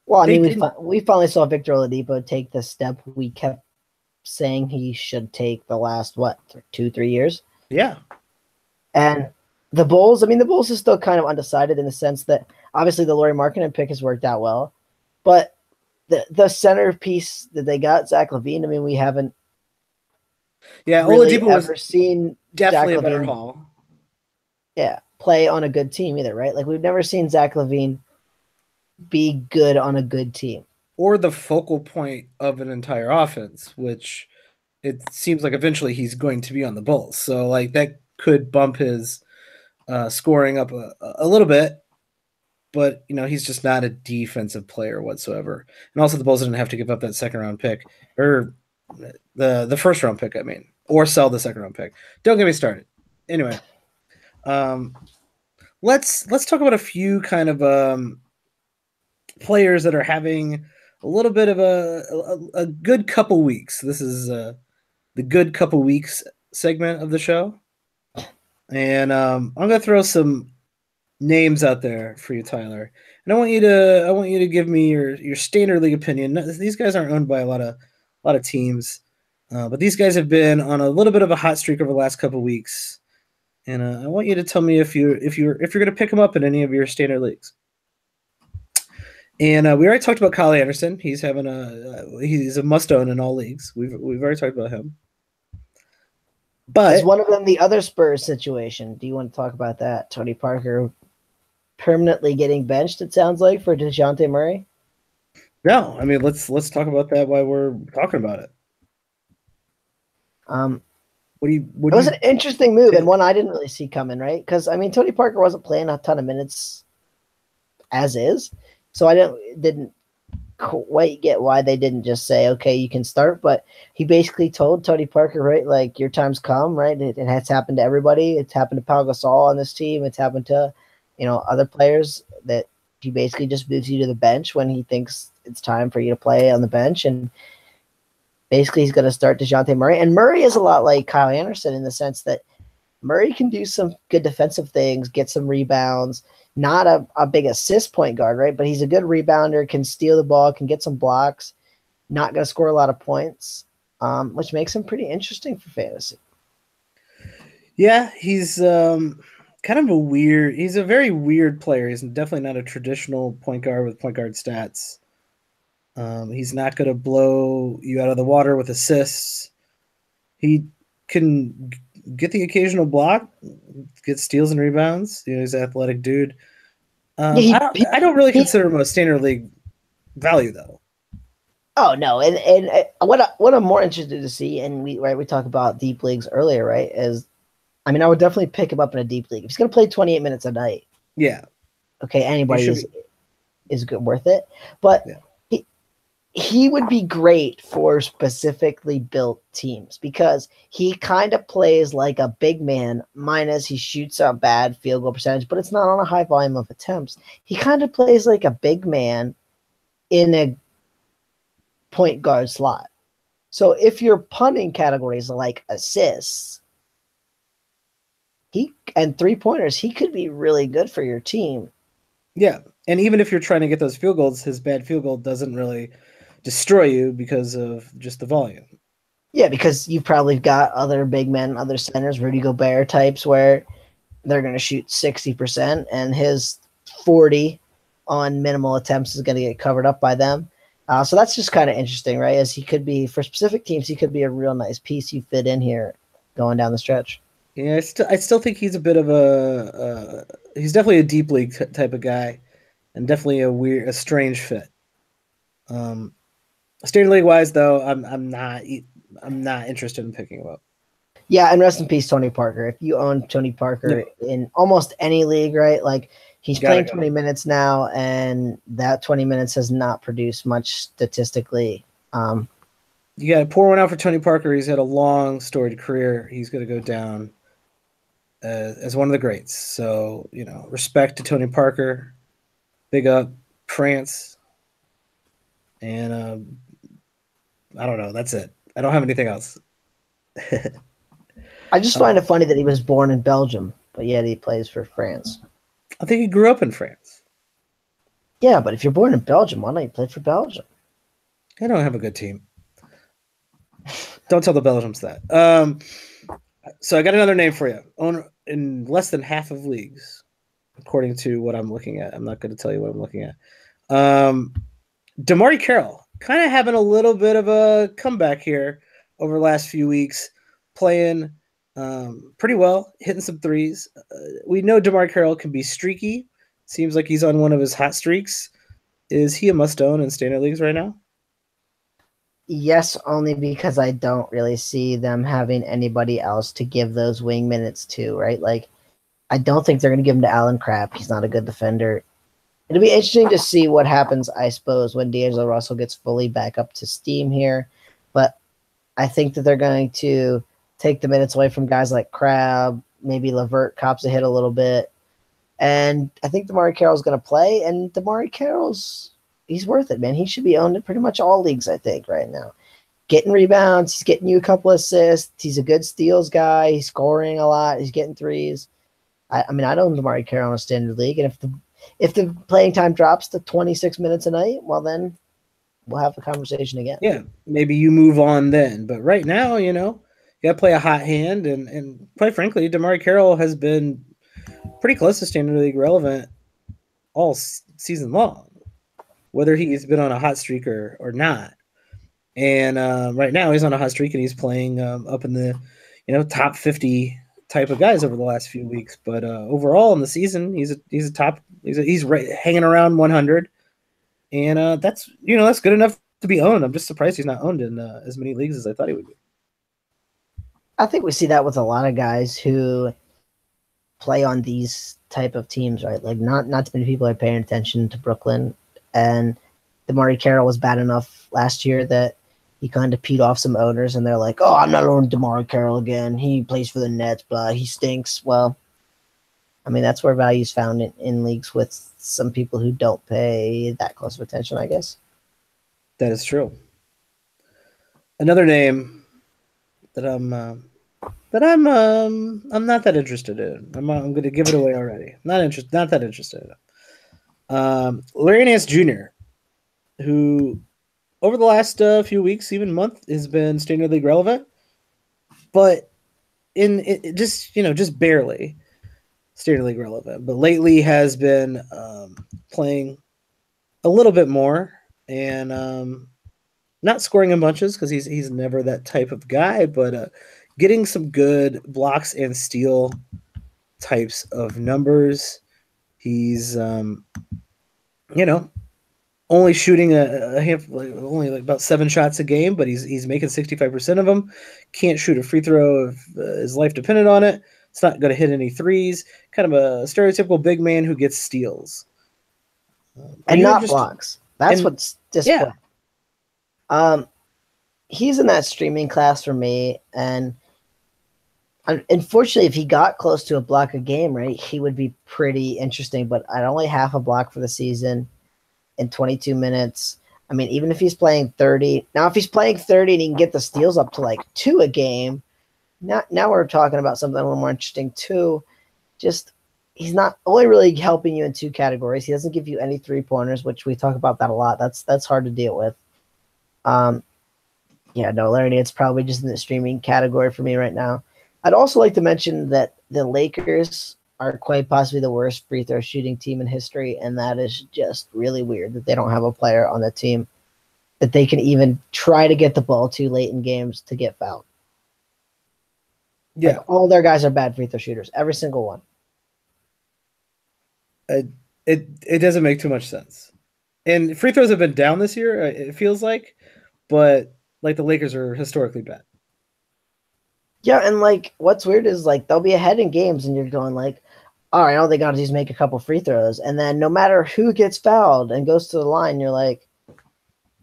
Well, I mean, we finally saw Victor Oladipo take the step we kept saying he should take the last 2-3 years. Yeah. And the Bulls are still kind of undecided in the sense that obviously the Lauri Markkanen pick has worked out well, but the centerpiece that they got, Zach LaVine, I mean, we haven't really ever seen definitely a better haul. Yeah, play on a good team either, right? Like, we've never seen Zach LaVine be good on a good team. Or the focal point of an entire offense, which it seems like eventually he's going to be on the Bulls. So, like, that could bump his scoring up a little bit, but, he's just not a defensive player whatsoever. And also the Bulls didn't have to give up that second-round pick, or the first-round pick, or sell the second-round pick. Don't get me started. Anyway, let's talk about a few kind of players that are having a little bit of a good couple weeks. This is the good couple weeks segment of the show. And I'm going to throw some names out there for you, Tyler. And I want you to give me your standard league opinion. These guys aren't owned by a lot of teams, but these guys have been on a little bit of a hot streak over the last couple weeks. And I want you to tell me if you're going to pick them up in any of your standard leagues. And we already talked about Kyle Anderson. He's a must own in all leagues. We've already talked about him. But is one of them the other Spurs situation? Do you want to talk about that? Tony Parker permanently getting benched, it sounds like, for DeJounte Murray. No, I mean, let's talk about that while we're talking about it. It was an interesting move and one I didn't really see coming, right? Because I mean, Tony Parker wasn't playing a ton of minutes as is. So I didn't quite get why they didn't just say, okay, you can start. But he basically told Tony Parker, right, like, your time's come, right? It has happened to everybody. It's happened to Pau Gasol on this team. It's happened to, other players, that he basically just moves you to the bench when he thinks it's time for you to play on the bench. And basically he's going to start DeJounte Murray. And Murray is a lot like Kyle Anderson in the sense that Murray can do some good defensive things, get some rebounds. Not a big assist point guard, right? But he's a good rebounder, can steal the ball, can get some blocks, not going to score a lot of points, which makes him pretty interesting for fantasy. Yeah, he's kind of he's a very weird player. He's definitely not a traditional point guard with point guard stats. He's not going to blow you out of the water with assists. He can get the occasional block, get steals and rebounds. He's an athletic dude. Yeah, I don't really consider him a standard league value though. Oh no, and what I'm more interested to see, and we talked about deep leagues earlier, right? Is I mean, I would definitely pick him up in a deep league if he's going to play 28 minutes a night. Yeah. Okay, anybody is good worth it, but he would be great for specifically built teams because he kind of plays like a big man, minus he shoots a bad field goal percentage, but it's not on a high volume of attempts. He kind of plays like a big man in a point guard slot. So if your punting categories like assists, and 3-pointers, he could be really good for your team. Yeah, and even if you're trying to get those field goals, his bad field goal doesn't really destroy you because of just the volume. Yeah, because you've probably got other big men, other centers, Rudy Gobert types, where they're going to shoot 60%, and his 40 on minimal attempts is going to get covered up by them. So that's just kind of interesting, right? As he could be, for specific teams, he could be a real nice piece you fit in here going down the stretch. Yeah, I still think he's a bit of he's definitely a deep league type of guy, and definitely a strange fit. Standard league wise, though, I'm not interested in picking him up. Yeah, and rest in peace, Tony Parker. If you own Tony Parker in almost any league, right? Like he's playing 20 minutes now, and that 20 minutes has not produced much statistically. You got to pour one out for Tony Parker. He's had a long, storied career. He's going to go down as one of the greats. So, respect to Tony Parker. Big up France. And I don't know. That's it. I don't have anything else. I just find it funny that he was born in Belgium, but yet he plays for France. I think he grew up in France. Yeah, but if you're born in Belgium, why don't you play for Belgium? They don't have a good team. Don't tell the Belgians that. So I got another name for you. Owner in less than half of leagues, according to what I'm looking at. I'm not going to tell you what I'm looking at. DeMarre Carroll, kind of having a little bit of a comeback here over the last few weeks, playing pretty well, hitting some threes. We know DeMarre Carroll can be streaky. Seems like he's on one of his hot streaks. Is he a must-own in standard leagues right now? Yes, only because I don't really see them having anybody else to give those wing minutes to, right? Like, I don't think they're going to give him to Alan Crabb. He's not a good defender. It'll be interesting to see what happens, I suppose, when D'Angelo Russell gets fully back up to steam here. But I think that they're going to take the minutes away from guys like Crabb. Maybe Levert cops a hit a little bit. And I think DeMarre Carroll's going to play, and DeMarre Carroll's he's worth it, man. He should be owned in pretty much all leagues, I think, right now. Getting rebounds, he's getting you a couple assists. He's a good steals guy. He's scoring a lot. He's getting threes. I mean, I don't own DeMarre Carroll in a standard league, and if the playing time drops to 26 minutes a night, well, then we'll have the conversation again. Yeah, maybe you move on then. But right now, you got to play a hot hand, and quite frankly, DeMarre Carroll has been pretty close to standard league relevant all season long, whether he's been on a hot streak or not. And right now he's on a hot streak, and he's playing up in the top 50 type of guys over the last few weeks. But overall in the season, he's right, hanging around 100, and that's good enough to be owned. I'm just surprised he's not owned in as many leagues as I thought he would be. I think we see that with a lot of guys who play on these type of teams, right? Like not too many people are paying attention to Brooklyn, and DeMarre Carroll was bad enough last year that he kind of peed off some owners, and they're like, "Oh, I'm not owning DeMarre Carroll again. He plays for the Nets, but he stinks." Well, I mean, that's where value is found in leagues with some people who don't pay that close of attention, I guess. That is true. Another name that I'm not that interested in. I'm going to give it away already. Not that interested in it. Larry Nance Jr., who over the last few weeks, even month, has been standard league relevant, but just barely standard league relevant. But lately has been playing a little bit more and not scoring in bunches because he's never that type of guy, but getting some good blocks and steal types of numbers. He's, you know, only shooting a handful, only like about 7 shots a game, but he's making 65% of them. Can't shoot a free throw if his life depended on it. It's not going to hit any threes. Kind of a stereotypical big man who gets steals. And not blocks. That's what's disappointing. Yeah. He's in that streaming class for me, and unfortunately, if he got close to a block a game, right, he would be pretty interesting. But at only half a block for the season in 22 minutes. I mean, even if he's playing 30, now if he's playing 30 and he can get the steals up to like 2 a game, now we're talking about something a little more interesting too. Just he's not only really helping you in 2 categories. He doesn't give you any 3-pointers, which we talk about that a lot. That's hard to deal with. Yeah, no, Larry, it's probably just in the streaming category for me right now. I'd also like to mention that the Lakers are quite possibly the worst free throw shooting team in history, and that is just really weird that they don't have a player on the team that they can even try to get the ball to late in games to get fouled. Yeah, like, all their guys are bad free throw shooters, every single one. It doesn't make too much sense. And free throws have been down this year, it feels like, but like the Lakers are historically bad. Yeah, and like what's weird is like they'll be ahead in games and you're going like, all right, all they got to do is make a couple free throws. And then no matter who gets fouled and goes to the line, you're like,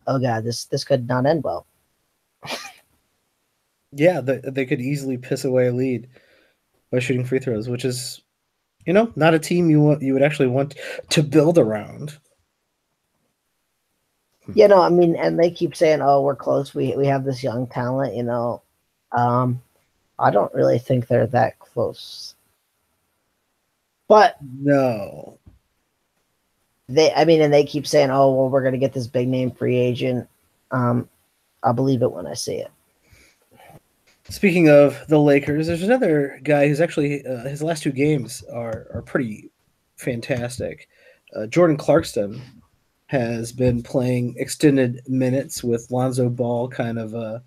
oh God, this could not end well. Yeah, they could easily piss away a lead by shooting free throws, which is, not a team you would actually want to build around. Yeah, no, I mean, and they keep saying, "Oh, we're close. We have this young talent." I don't really think they're that close. But no, and they keep saying, "Oh, well, we're going to get this big name free agent." I'll believe it when I see it. Speaking of the Lakers, there's another guy who's actually his last 2 games are pretty fantastic. Jordan Clarkson has been playing extended minutes with Lonzo Ball kind of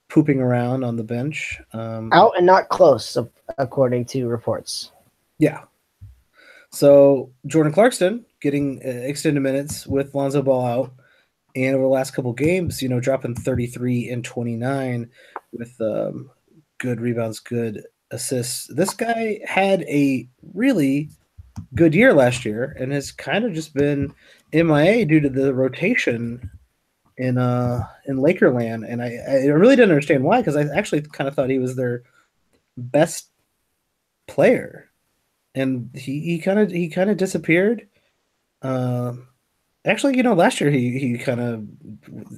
pooping around on the bench. Out and not close, according to reports. Yeah. So Jordan Clarkson getting extended minutes with Lonzo Ball out, and over the last couple games, dropping 33 and 29 with good rebounds, good assists. This guy had a really good year last year and has kind of just been MIA due to the rotation in Lakerland, and I really didn't understand why, because I actually kind of thought he was their best player, and he kind of disappeared. Actually, last year he kind of,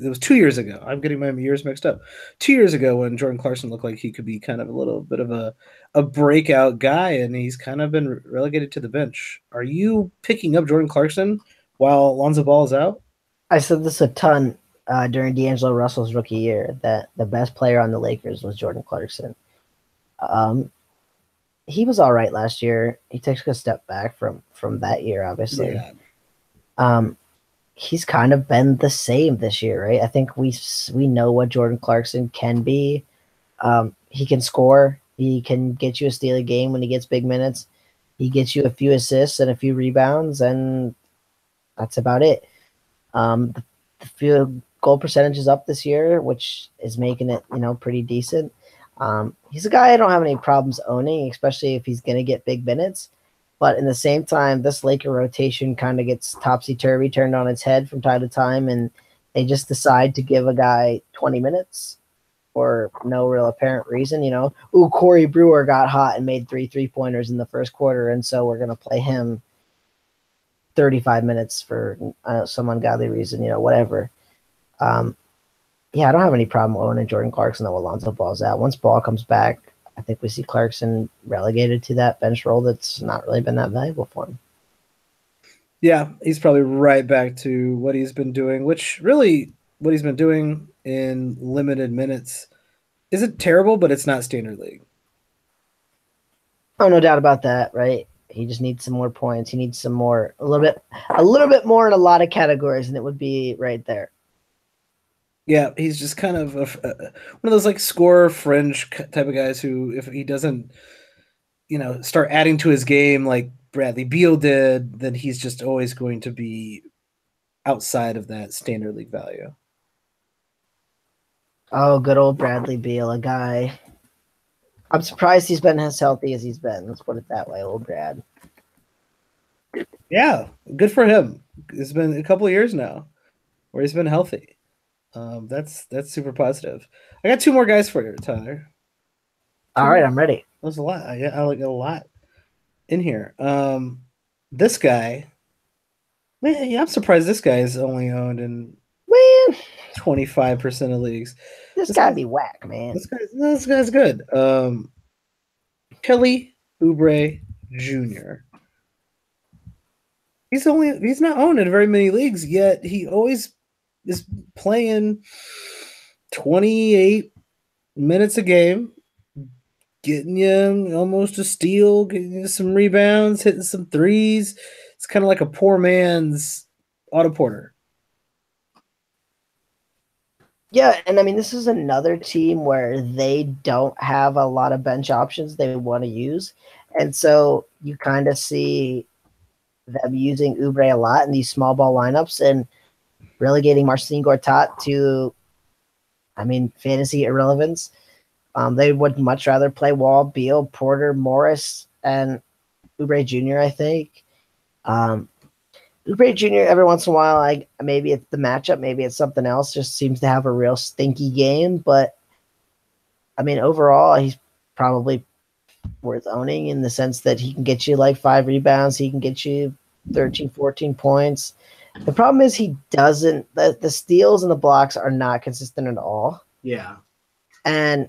it was 2 years ago. I'm getting my years mixed up. 2 years ago when Jordan Clarkson looked like he could be kind of a little bit of a breakout guy, and he's kind of been relegated to the bench. Are you picking up Jordan Clarkson while Lonzo Ball is out? I said this a ton during D'Angelo Russell's rookie year, that the best player on the Lakers was Jordan Clarkson. He was all right last year. He takes a step back from that year, obviously. Yeah. He's kind of been the same this year, right? I think we know what Jordan Clarkson can be. He can score. He can get you a steal a game when he gets big minutes. He gets you a few assists and a few rebounds, and that's about it. The field goal percentage is up this year, which is making it, pretty decent. He's a guy I don't have any problems owning, especially if he's going to get big minutes. But in the same time, this Laker rotation kind of gets topsy-turvy, turned on its head from time to time, and they just decide to give a guy 20 minutes for no real apparent reason. Corey Brewer got hot and made 3 3-pointers in the first quarter, and so we're going to play him 35 minutes for some ungodly reason, whatever. I don't have any problem owning Jordan Clarkson though while Lonzo Ball's out. Once Ball comes back, I think we see Clarkson relegated to that bench role that's not really been that valuable for him. Yeah, he's probably right back to what he's been doing, which really what he's been doing in limited minutes isn't terrible, but it's not standard league. Oh, no doubt about that, right? He just needs some more points. He needs some more, a little bit more in a lot of categories, and it would be right there. Yeah, he's just kind of one of those like scorer fringe type of guys who, if he doesn't, start adding to his game like Bradley Beal did, then he's just always going to be outside of that standard league value. Oh, good old Bradley Beal, a guy. I'm surprised he's been as healthy as he's been. Let's put it that way, old Brad. Yeah, good for him. It's been a couple of years now where he's been healthy. That's super positive. I got two more guys for you, Tyler. All right, I'm ready. There's a lot. I like a lot in here. This guy, man, yeah, I'm surprised this guy is only owned in 25% of leagues. This gotta be whack, man. This guy's good. Kelly Oubre Jr. He's not owned in very many leagues, yet he always is playing 28 minutes a game, getting you almost a steal, getting you some rebounds, hitting some threes. It's kind of like a poor man's Otto Porter. Yeah, and I mean, this is another team where they don't have a lot of bench options they want to use. And so you kind of see them using Oubre a lot in these small ball lineups and relegating Marcin Gortat to, fantasy irrelevance. They would much rather play Wall, Beal, Porter, Morris, and Oubre Jr., I think. Oubre Jr. every once in a while, maybe it's the matchup, maybe it's something else, just seems to have a real stinky game. But, overall, he's probably worth owning in the sense that he can get you like 5 rebounds. He can get you 13, 14 points. The problem is he doesn't – the steals and the blocks are not consistent at all. Yeah. And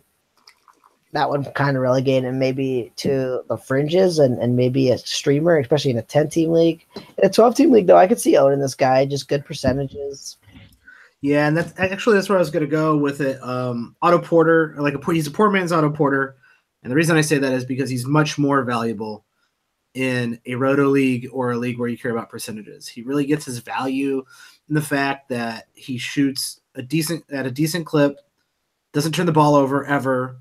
that would kind of relegate him maybe to the fringes and maybe a streamer, especially in a 10-team league. In a 12-team league, though, I could see owning this guy, just good percentages. Yeah, and that's where I was going to go with it. Otto Porter, he's a poor man's Otto Porter. And the reason I say that is because he's much more valuable in a roto league or a league where you care about percentages. He really gets his value in the fact that he shoots at a decent clip, doesn't turn the ball over ever,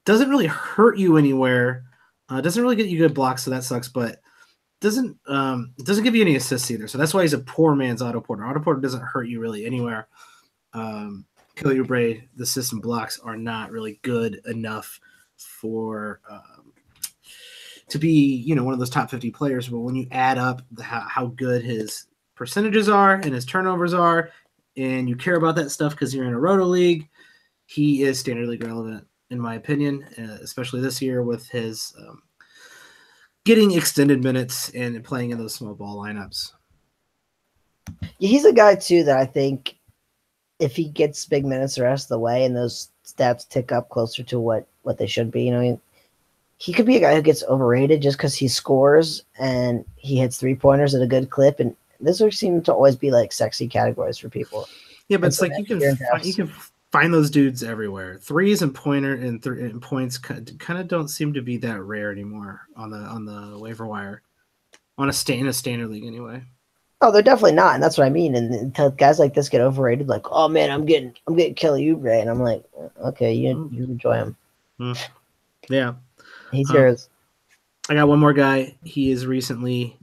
doesn't really hurt you anywhere, doesn't really get you good blocks, so that sucks, but doesn't give you any assists either. So that's why he's a poor man's Otto Porter. Otto Porter doesn't hurt you really anywhere. Kelly Oubre, the system blocks are not really good enough for to be, one of those top 50 players. But when you add up how good his percentages are and his turnovers are, and you care about that stuff because you're in a roto league, he is standard league relevant, in my opinion, especially this year with his getting extended minutes and playing in those small ball lineups. Yeah, he's a guy, too, that I think if he gets big minutes the rest of the way and those stats tick up closer to what they should be, he could be a guy who gets overrated just because he scores and he hits three-pointers at a good clip. And this would seem to always be like sexy categories for people. Yeah, but it's like you can find those dudes everywhere. Threes and and points kind of don't seem to be that rare anymore on the waiver wire, in a standard league anyway. Oh, they're definitely not, and that's what I mean. And until guys like this get overrated, like, oh man, I'm getting Kelly Oubre, and I'm like, okay, you enjoy him. Yeah, he's yours. I got one more guy. He is recently,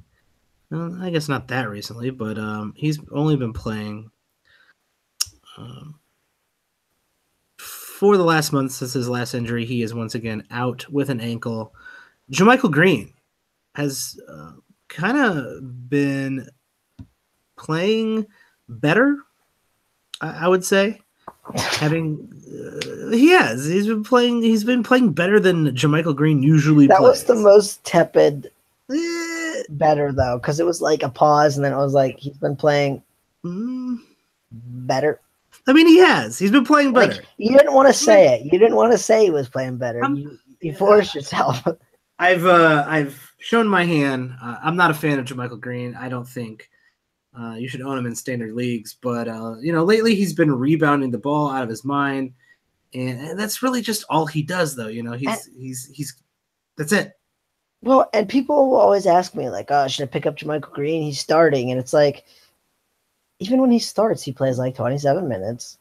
I guess not that recently, but he's only been playing for the last month since his last injury. He is once again out with an ankle. JaMychal Green has kind of been playing better, I would say. He's been playing better than JaMychal Green usually plays. That was the most tepid better, though, because it was like a pause, and then it was like he's been playing better. I mean, he has. He's been playing better. Like, you didn't want to say it. You didn't want to say he was playing better. You forced yourself. I've shown my hand. I'm not a fan of JaMychal Green. I don't think you should own him in standard leagues. But lately he's been rebounding the ball out of his mind, and that's really just all he does, though. He's that's it. Well, and people will always ask me like, "Oh, should I pick up JaMychal Green? He's starting," and it's like, even when he starts, he plays like 27 minutes.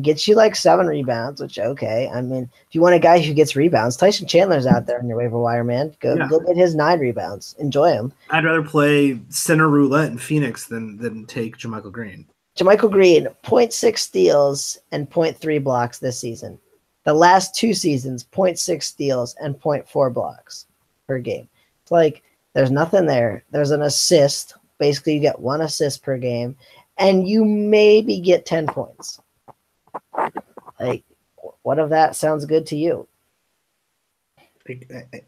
Gets you like 7 rebounds, which okay. I mean, if you want a guy who gets rebounds, Tyson Chandler's out there in your waiver wire, man. Go get his 9 rebounds. Enjoy him. I'd rather play center roulette in Phoenix than take JaMychal Green. JaMychal Green, 0.6 steals and 0.3 blocks this season. The last 2 seasons, 0.6 steals and 0.4 blocks per game. It's like there's nothing there. There's an assist. Basically, you get 1 assist per game, and you maybe get 10 points. Like, what of that sounds good to you?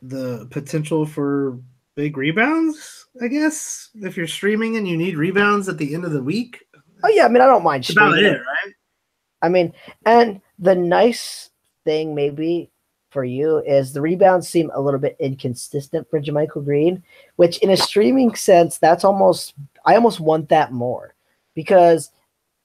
The potential for big rebounds, I guess, if you're streaming and you need rebounds at the end of the week. Oh, yeah. I mean, I don't mind streaming. That's about it, right? I mean, and the nice thing maybe for you is the rebounds seem a little bit inconsistent for JaMychal Green, which in a streaming sense, I almost want that more, because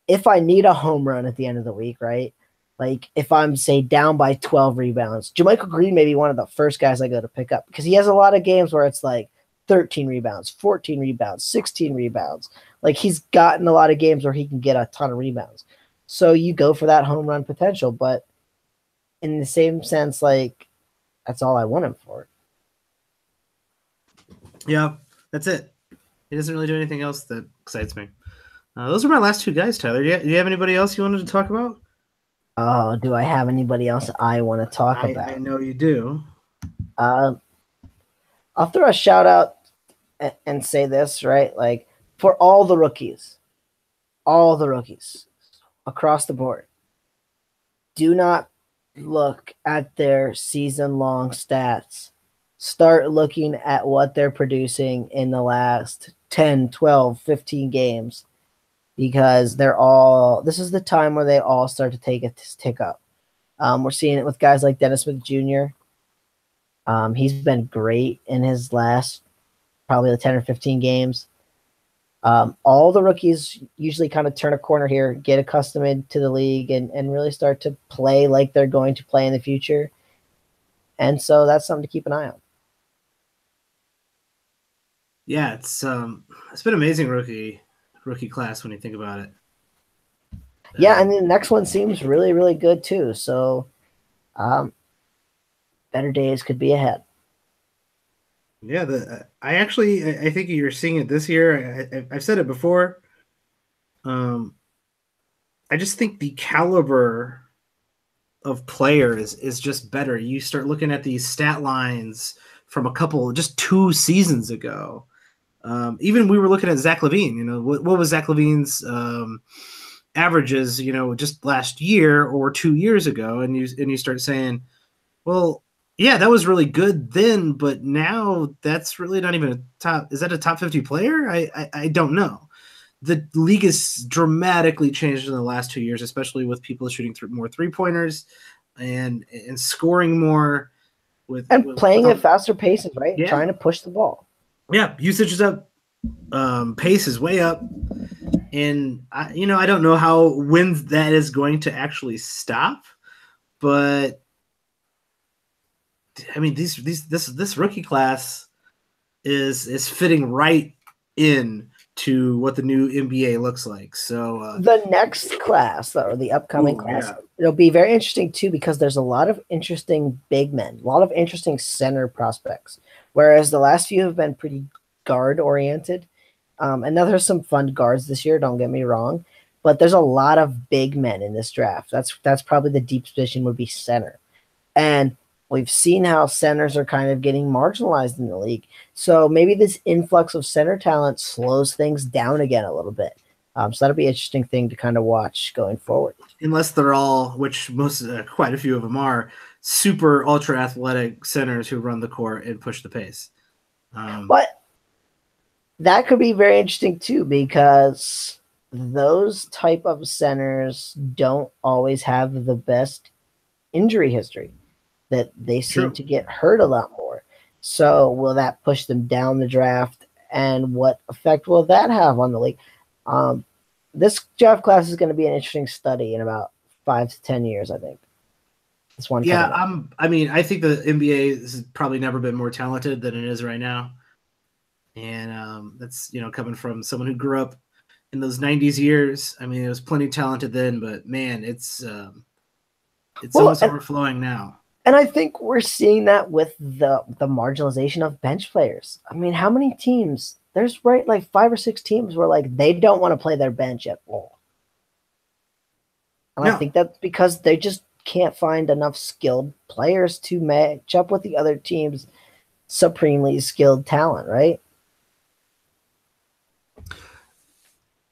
if I need a home run at the end of the week, right? Like if I'm say down by 12 rebounds, JaMychal Green may be one of the first guys I go to pick up, because he has a lot of games where it's like 13 rebounds, 14 rebounds, 16 rebounds. Like he's gotten a lot of games where he can get a ton of rebounds. So you go for that home run potential, but in the same sense, like that's all I want him for. Yeah, that's it. He doesn't really do anything else that excites me. Those are my last 2 guys, Tyler. Do you have anybody else you wanted to talk about? Oh, do I have anybody else I want to talk about? I know you do. I'll throw a shout out and say this, right? Like for all the rookies across the board, do not look at their season-long stats. Start looking at what they're producing in the last 10, 12, 15 games, because this is the time where they all start to take a tick up. We're seeing it with guys like Dennis Smith Jr. He's been great in his last probably the 10 or 15 games. All the rookies usually kind of turn a corner here, get accustomed to the league, and really start to play like they're going to play in the future. And so that's something to keep an eye on. Yeah, it's been amazing rookie class when you think about it. Yeah, and the next one seems really, really good too. So better days could be ahead. Yeah, I think you're seeing it this year. I've said it before. I just think the caliber of players is just better. You start looking at these stat lines from just 2 seasons ago. Even we were looking at Zach LaVine. You know, what was Zach LaVine's averages? You know, just last year or 2 years ago, and you start saying, well, yeah, that was really good then, but now that's really not even a top. Is that a top 50 player? I don't know. The league has dramatically changed in the last 2 years, especially with people shooting more 3-pointers and scoring more with playing at faster paces, right? Yeah. Trying to push the ball. Yeah, usage is up, pace is way up, and I don't know when that is going to actually stop, but I mean this rookie class is fitting right in to what the new NBA looks like. So the next class, or the upcoming class, it'll be very interesting too, because there's a lot of interesting big men, a lot of interesting center prospects, whereas the last few have been pretty guard oriented. And now there's some fun guards this year, don't get me wrong, but there's a lot of big men in this draft. That's probably the deep position would be center. And we've seen how centers are kind of getting marginalized in the league. So maybe this influx of center talent slows things down again a little bit. So that'll be an interesting thing to kind of watch going forward. Unless they're all, which quite a few of them are, super ultra athletic centers who run the court and push the pace. But that could be very interesting too, because those type of centers don't always have the best injury history. That they seem to get hurt a lot more. So will that push them down the draft? And what effect will that have on the league? This draft class is going to be an interesting study in about 5 to 10 years, I think. This one. Yeah, I think the NBA has probably never been more talented than it is right now. And that's, coming from someone who grew up in those '90s years. I mean, it was plenty talented then, but man, it's almost overflowing now. And I think we're seeing that with the marginalization of bench players. I mean, how many teams? There's like 5 or 6 teams where like they don't want to play their bench at all. And I think that's because they just can't find enough skilled players to match up with the other team's supremely skilled talent, right?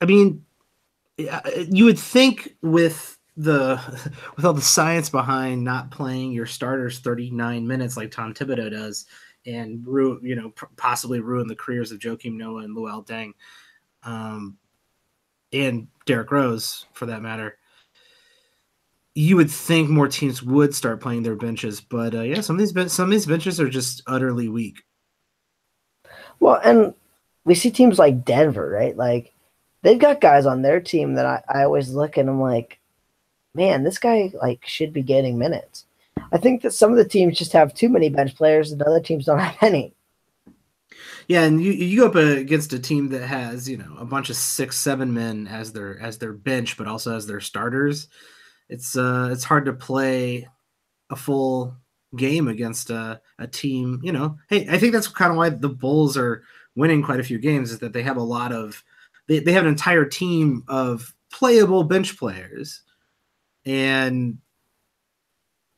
I mean, you would think with all the science behind not playing your starters 39 minutes like Tom Thibodeau does, and possibly ruin the careers of Joakim Noah and Luol Deng, and Derrick Rose for that matter. You would think more teams would start playing their benches, but some of these benches are just utterly weak. Well, and we see teams like Denver, right? Like they've got guys on their team that I always look and I'm like, man, this guy like should be getting minutes. I think that some of the teams just have too many bench players and other teams don't have any. Yeah, and you go up against a team that has a bunch of 6-7 men as their bench, but also as their starters. It's hard to play a full game against a team. Hey, I think that's kind of why the Bulls are winning quite a few games, is that they have they have an entire team of playable bench players, and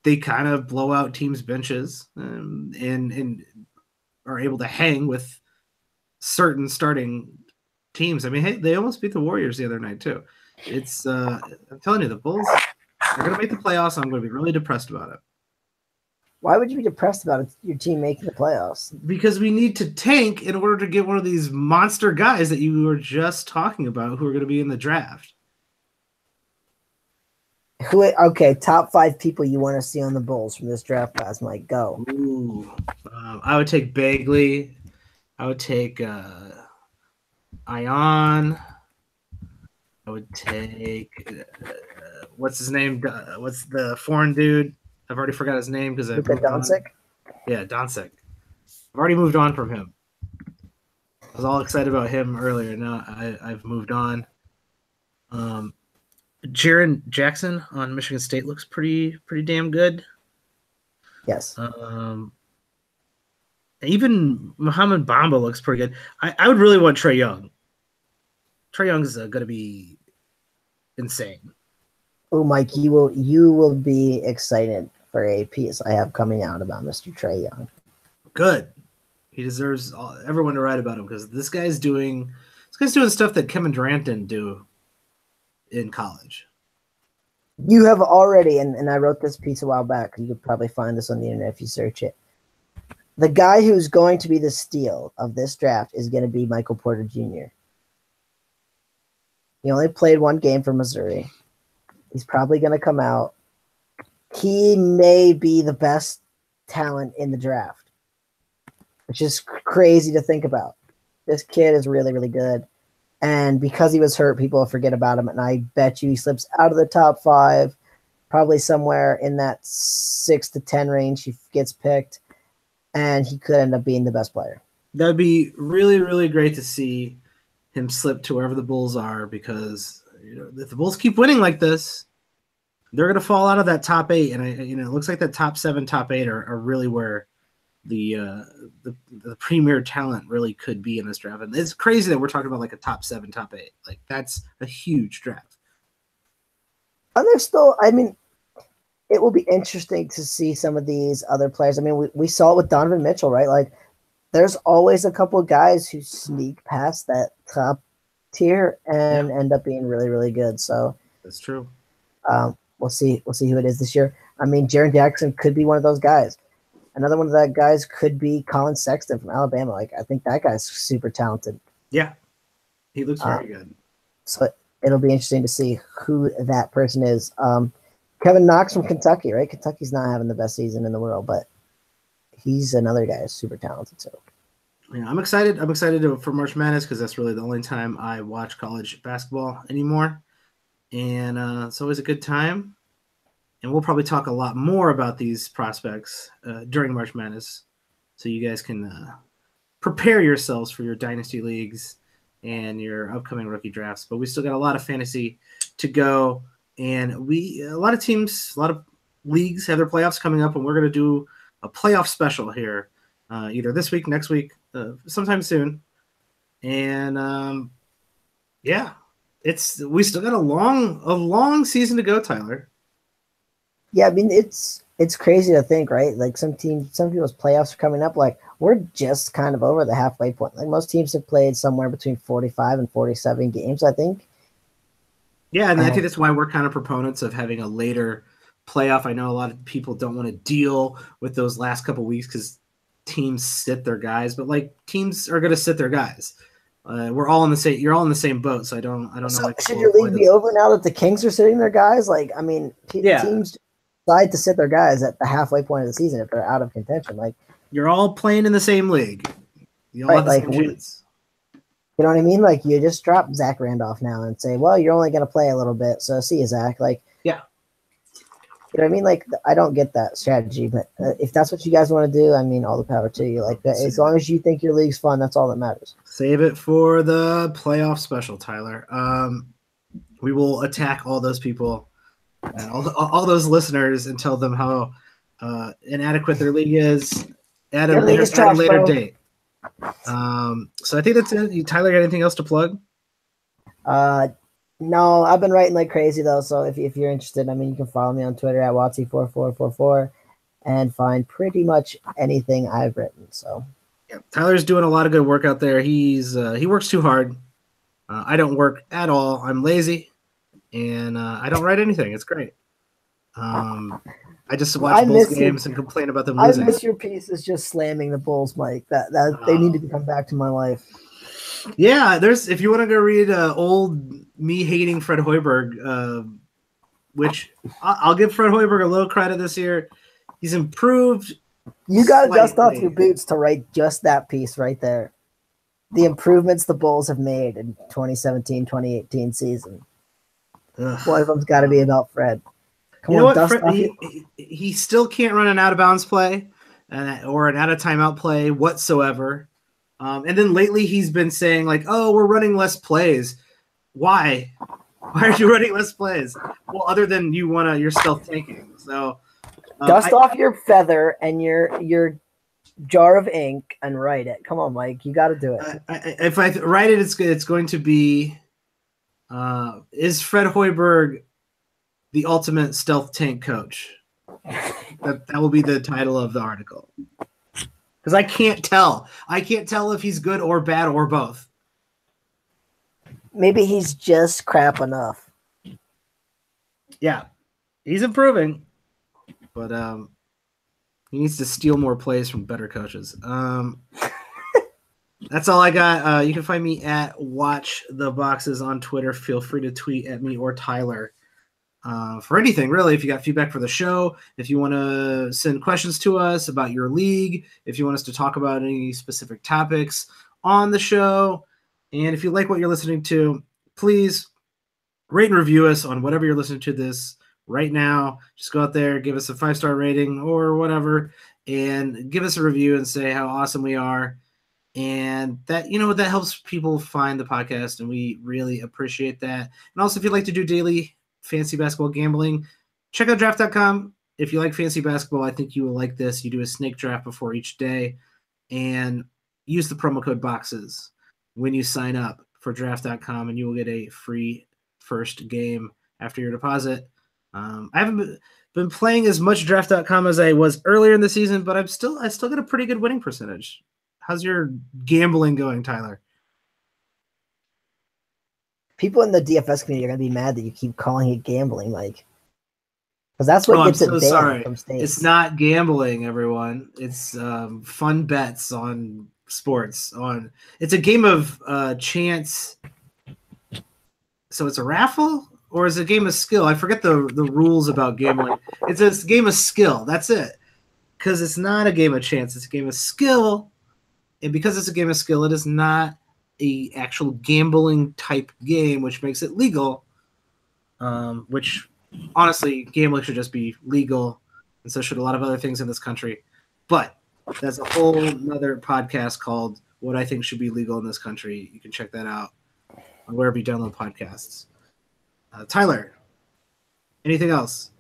they kind of blow out teams' benches and are able to hang with certain starting teams. I mean, hey, they almost beat the Warriors the other night too. It's I'm telling you, the Bulls are going to make the playoffs. I'm going to be really depressed about it. Why would you be depressed about it, your team making the playoffs? Because we need to tank in order to get one of these monster guys that you were just talking about who are going to be in the draft. Okay, top 5 people you want to see on the Bulls from this draft class, Mike. Go. Ooh, I would take Bagley. I would take Ion. I would take what's his name? What's the foreign dude? I've already forgot his name because Doncic. Yeah, Doncic. I've already moved on from him. I was all excited about him earlier. Now I've moved on. Jaren Jackson on Michigan State looks pretty damn good. Yes. Even Muhammad Bamba looks pretty good. I would really want Trae Young. Trae Young is going to be insane. Oh, Mike, you will be excited for a piece I have coming out about Mr. Trae Young. Good. He deserves everyone to write about him because this guy's doing stuff that Kevin Durant didn't do in college. You have already, and I wrote this piece a while back. You could probably find this on the internet if you search it. The guy who's going to be the steal of this draft is going to be Michael Porter Jr. He only played 1 game for Missouri. He's probably going to come out. He may be the best talent in the draft, which is crazy to think about. This kid is really, really good. And because he was hurt, people forget about him. And I bet you he slips out of the top 5, probably somewhere in that 6 to 10 range. He gets picked, and he could end up being the best player. That would be really, really great to see him slip to wherever the Bulls are, because if the Bulls keep winning like this, they're going to fall out of that top 8. And it looks like that top 7, top 8 are really where the premier talent really could be in this draft. And it's crazy that we're talking about like a top 7, top 8. Like that's a huge draft. And there's still, it will be interesting to see some of these other players. I mean, we saw it with Donovan Mitchell, right? Like there's always a couple of guys who sneak past that top tier and end up being really, really good. So that's true. We'll see who it is this year. I mean, Jaren Jackson could be one of those guys. Another one of that guys could be Colin Sexton from Alabama. Like, I think that guy's super talented. Yeah, he looks very good. So it'll be interesting to see who that person is. Kevin Knox from Kentucky, right? Kentucky's not having the best season in the world, but he's another guy who's super talented too. Yeah, I'm excited. I'm excited for March Madness because that's really the only time I watch college basketball anymore, and it's always a good time. And we'll probably talk a lot more about these prospects during March Madness, so you guys can prepare yourselves for your dynasty leagues and your upcoming rookie drafts. But we still got a lot of fantasy to go, and a lot of teams, a lot of leagues have their playoffs coming up, and we're going to do a playoff special here, either this week, next week, sometime soon. And yeah, we still got a long season to go, Tyler. Yeah, I mean it's crazy to think, right? Like some people's playoffs are coming up. Like we're just kind of over the halfway point. Like most teams have played somewhere between 45 and 47 games, I think. Yeah, and I think that's why we're kind of proponents of having a later playoff. I know a lot of people don't want to deal with those last couple weeks because teams sit their guys, but like teams are going to sit their guys. We're all in the same. You're all in the same boat, so I don't know. So should your league be over now that the Kings are sitting their guys? Like, I mean, teams decide to sit their guys at the halfway point of the season if they're out of contention. Like, you're all playing in the same league. You all have the same chance. You know what I mean? Like, you just drop Zach Randolph now and say, well, you're only going to play a little bit, so see you, Zach. Like, yeah. You know what I mean? Like, I don't get that strategy, but if that's what you guys want to do, I mean, all the power to you. Like, as long as you think your league's fun, that's all that matters. Save it for the playoff special, Tyler. We will attack all those people and all those listeners and tell them how inadequate their league is at a later date. So I think that's it. Tyler, got anything else to plug? No, I've been writing like crazy though. So if you're interested, I mean, you can follow me on Twitter at Watsy4444 and find pretty much anything I've written. So yeah, Tyler's doing a lot of good work out there. He works too hard. I don't work at all. I'm lazy, and I don't write anything. It's great. I just watch Bulls games and complain about them losing. I miss your pieces just slamming the Bulls, Mike. That they need to come back to my life. Yeah, if you want to go read old me hating Fred Hoiberg, which I'll give Fred Hoiberg a little credit this year. He's improved. You got to dust off your boots to write just that piece right there. The improvements the Bulls have made in 2017-2018 season. One of them's got to be about Fred. You know what? He still can't run an out-of-bounds play or an out-of-timeout play whatsoever. And then lately he's been saying like, oh, we're running less plays. Why? Why are you running less plays? Well, other than you're stealth tanking. So dust off your feather and your jar of ink and write it. Come on, Mike. You got to do it. If I write it, it's going to be, is Fred Hoiberg the ultimate stealth tank coach? That will be the title of the article. Because I can't tell. I can't tell if he's good or bad or both. Maybe he's just crap enough. Yeah. He's improving. But he needs to steal more plays from better coaches. That's all I got. You can find me at Watch the Boxes on Twitter. Feel free to tweet at me or Tyler. For anything, really, if you got feedback for the show, if you want to send questions to us about your league, if you want us to talk about any specific topics on the show, and if you like what you're listening to, please rate and review us on whatever you're listening to this right now. Just go out there, give us a 5-star rating or whatever, and give us a review and say how awesome we are. And that, that helps people find the podcast, and we really appreciate that. And also, if you'd like to do daily fantasy basketball gambling, check out draft.com. If you like fantasy basketball, I think you will like this. You do a snake draft before each day and use the promo code BOXES when you sign up for draft.com, and you will get a free first game after your deposit. I haven't been playing as much draft.com as I was earlier in the season, but I still get a pretty good winning percentage. How's your gambling going, Tyler? People in the DFS community are going to be mad that you keep calling it gambling, Mike. Because that's what gets it banned from states. It's not gambling, everyone. It's fun bets on sports. It's a game of chance. So it's a raffle? Or is it a game of skill? I forget the rules about gambling. It's a game of skill. That's it. Because it's not a game of chance. It's a game of skill. And because it's a game of skill, it is not a actual gambling type game, which makes it legal, which honestly, gambling should just be legal, and so should a lot of other things in this country. But that's a whole nother podcast called what I think should be legal in this country. You can check that out on wherever you download podcasts. Tyler, anything else?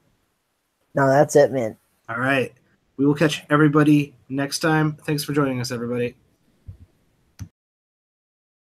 No, that's it, man. All right. We will catch everybody next time. Thanks for joining us, everybody.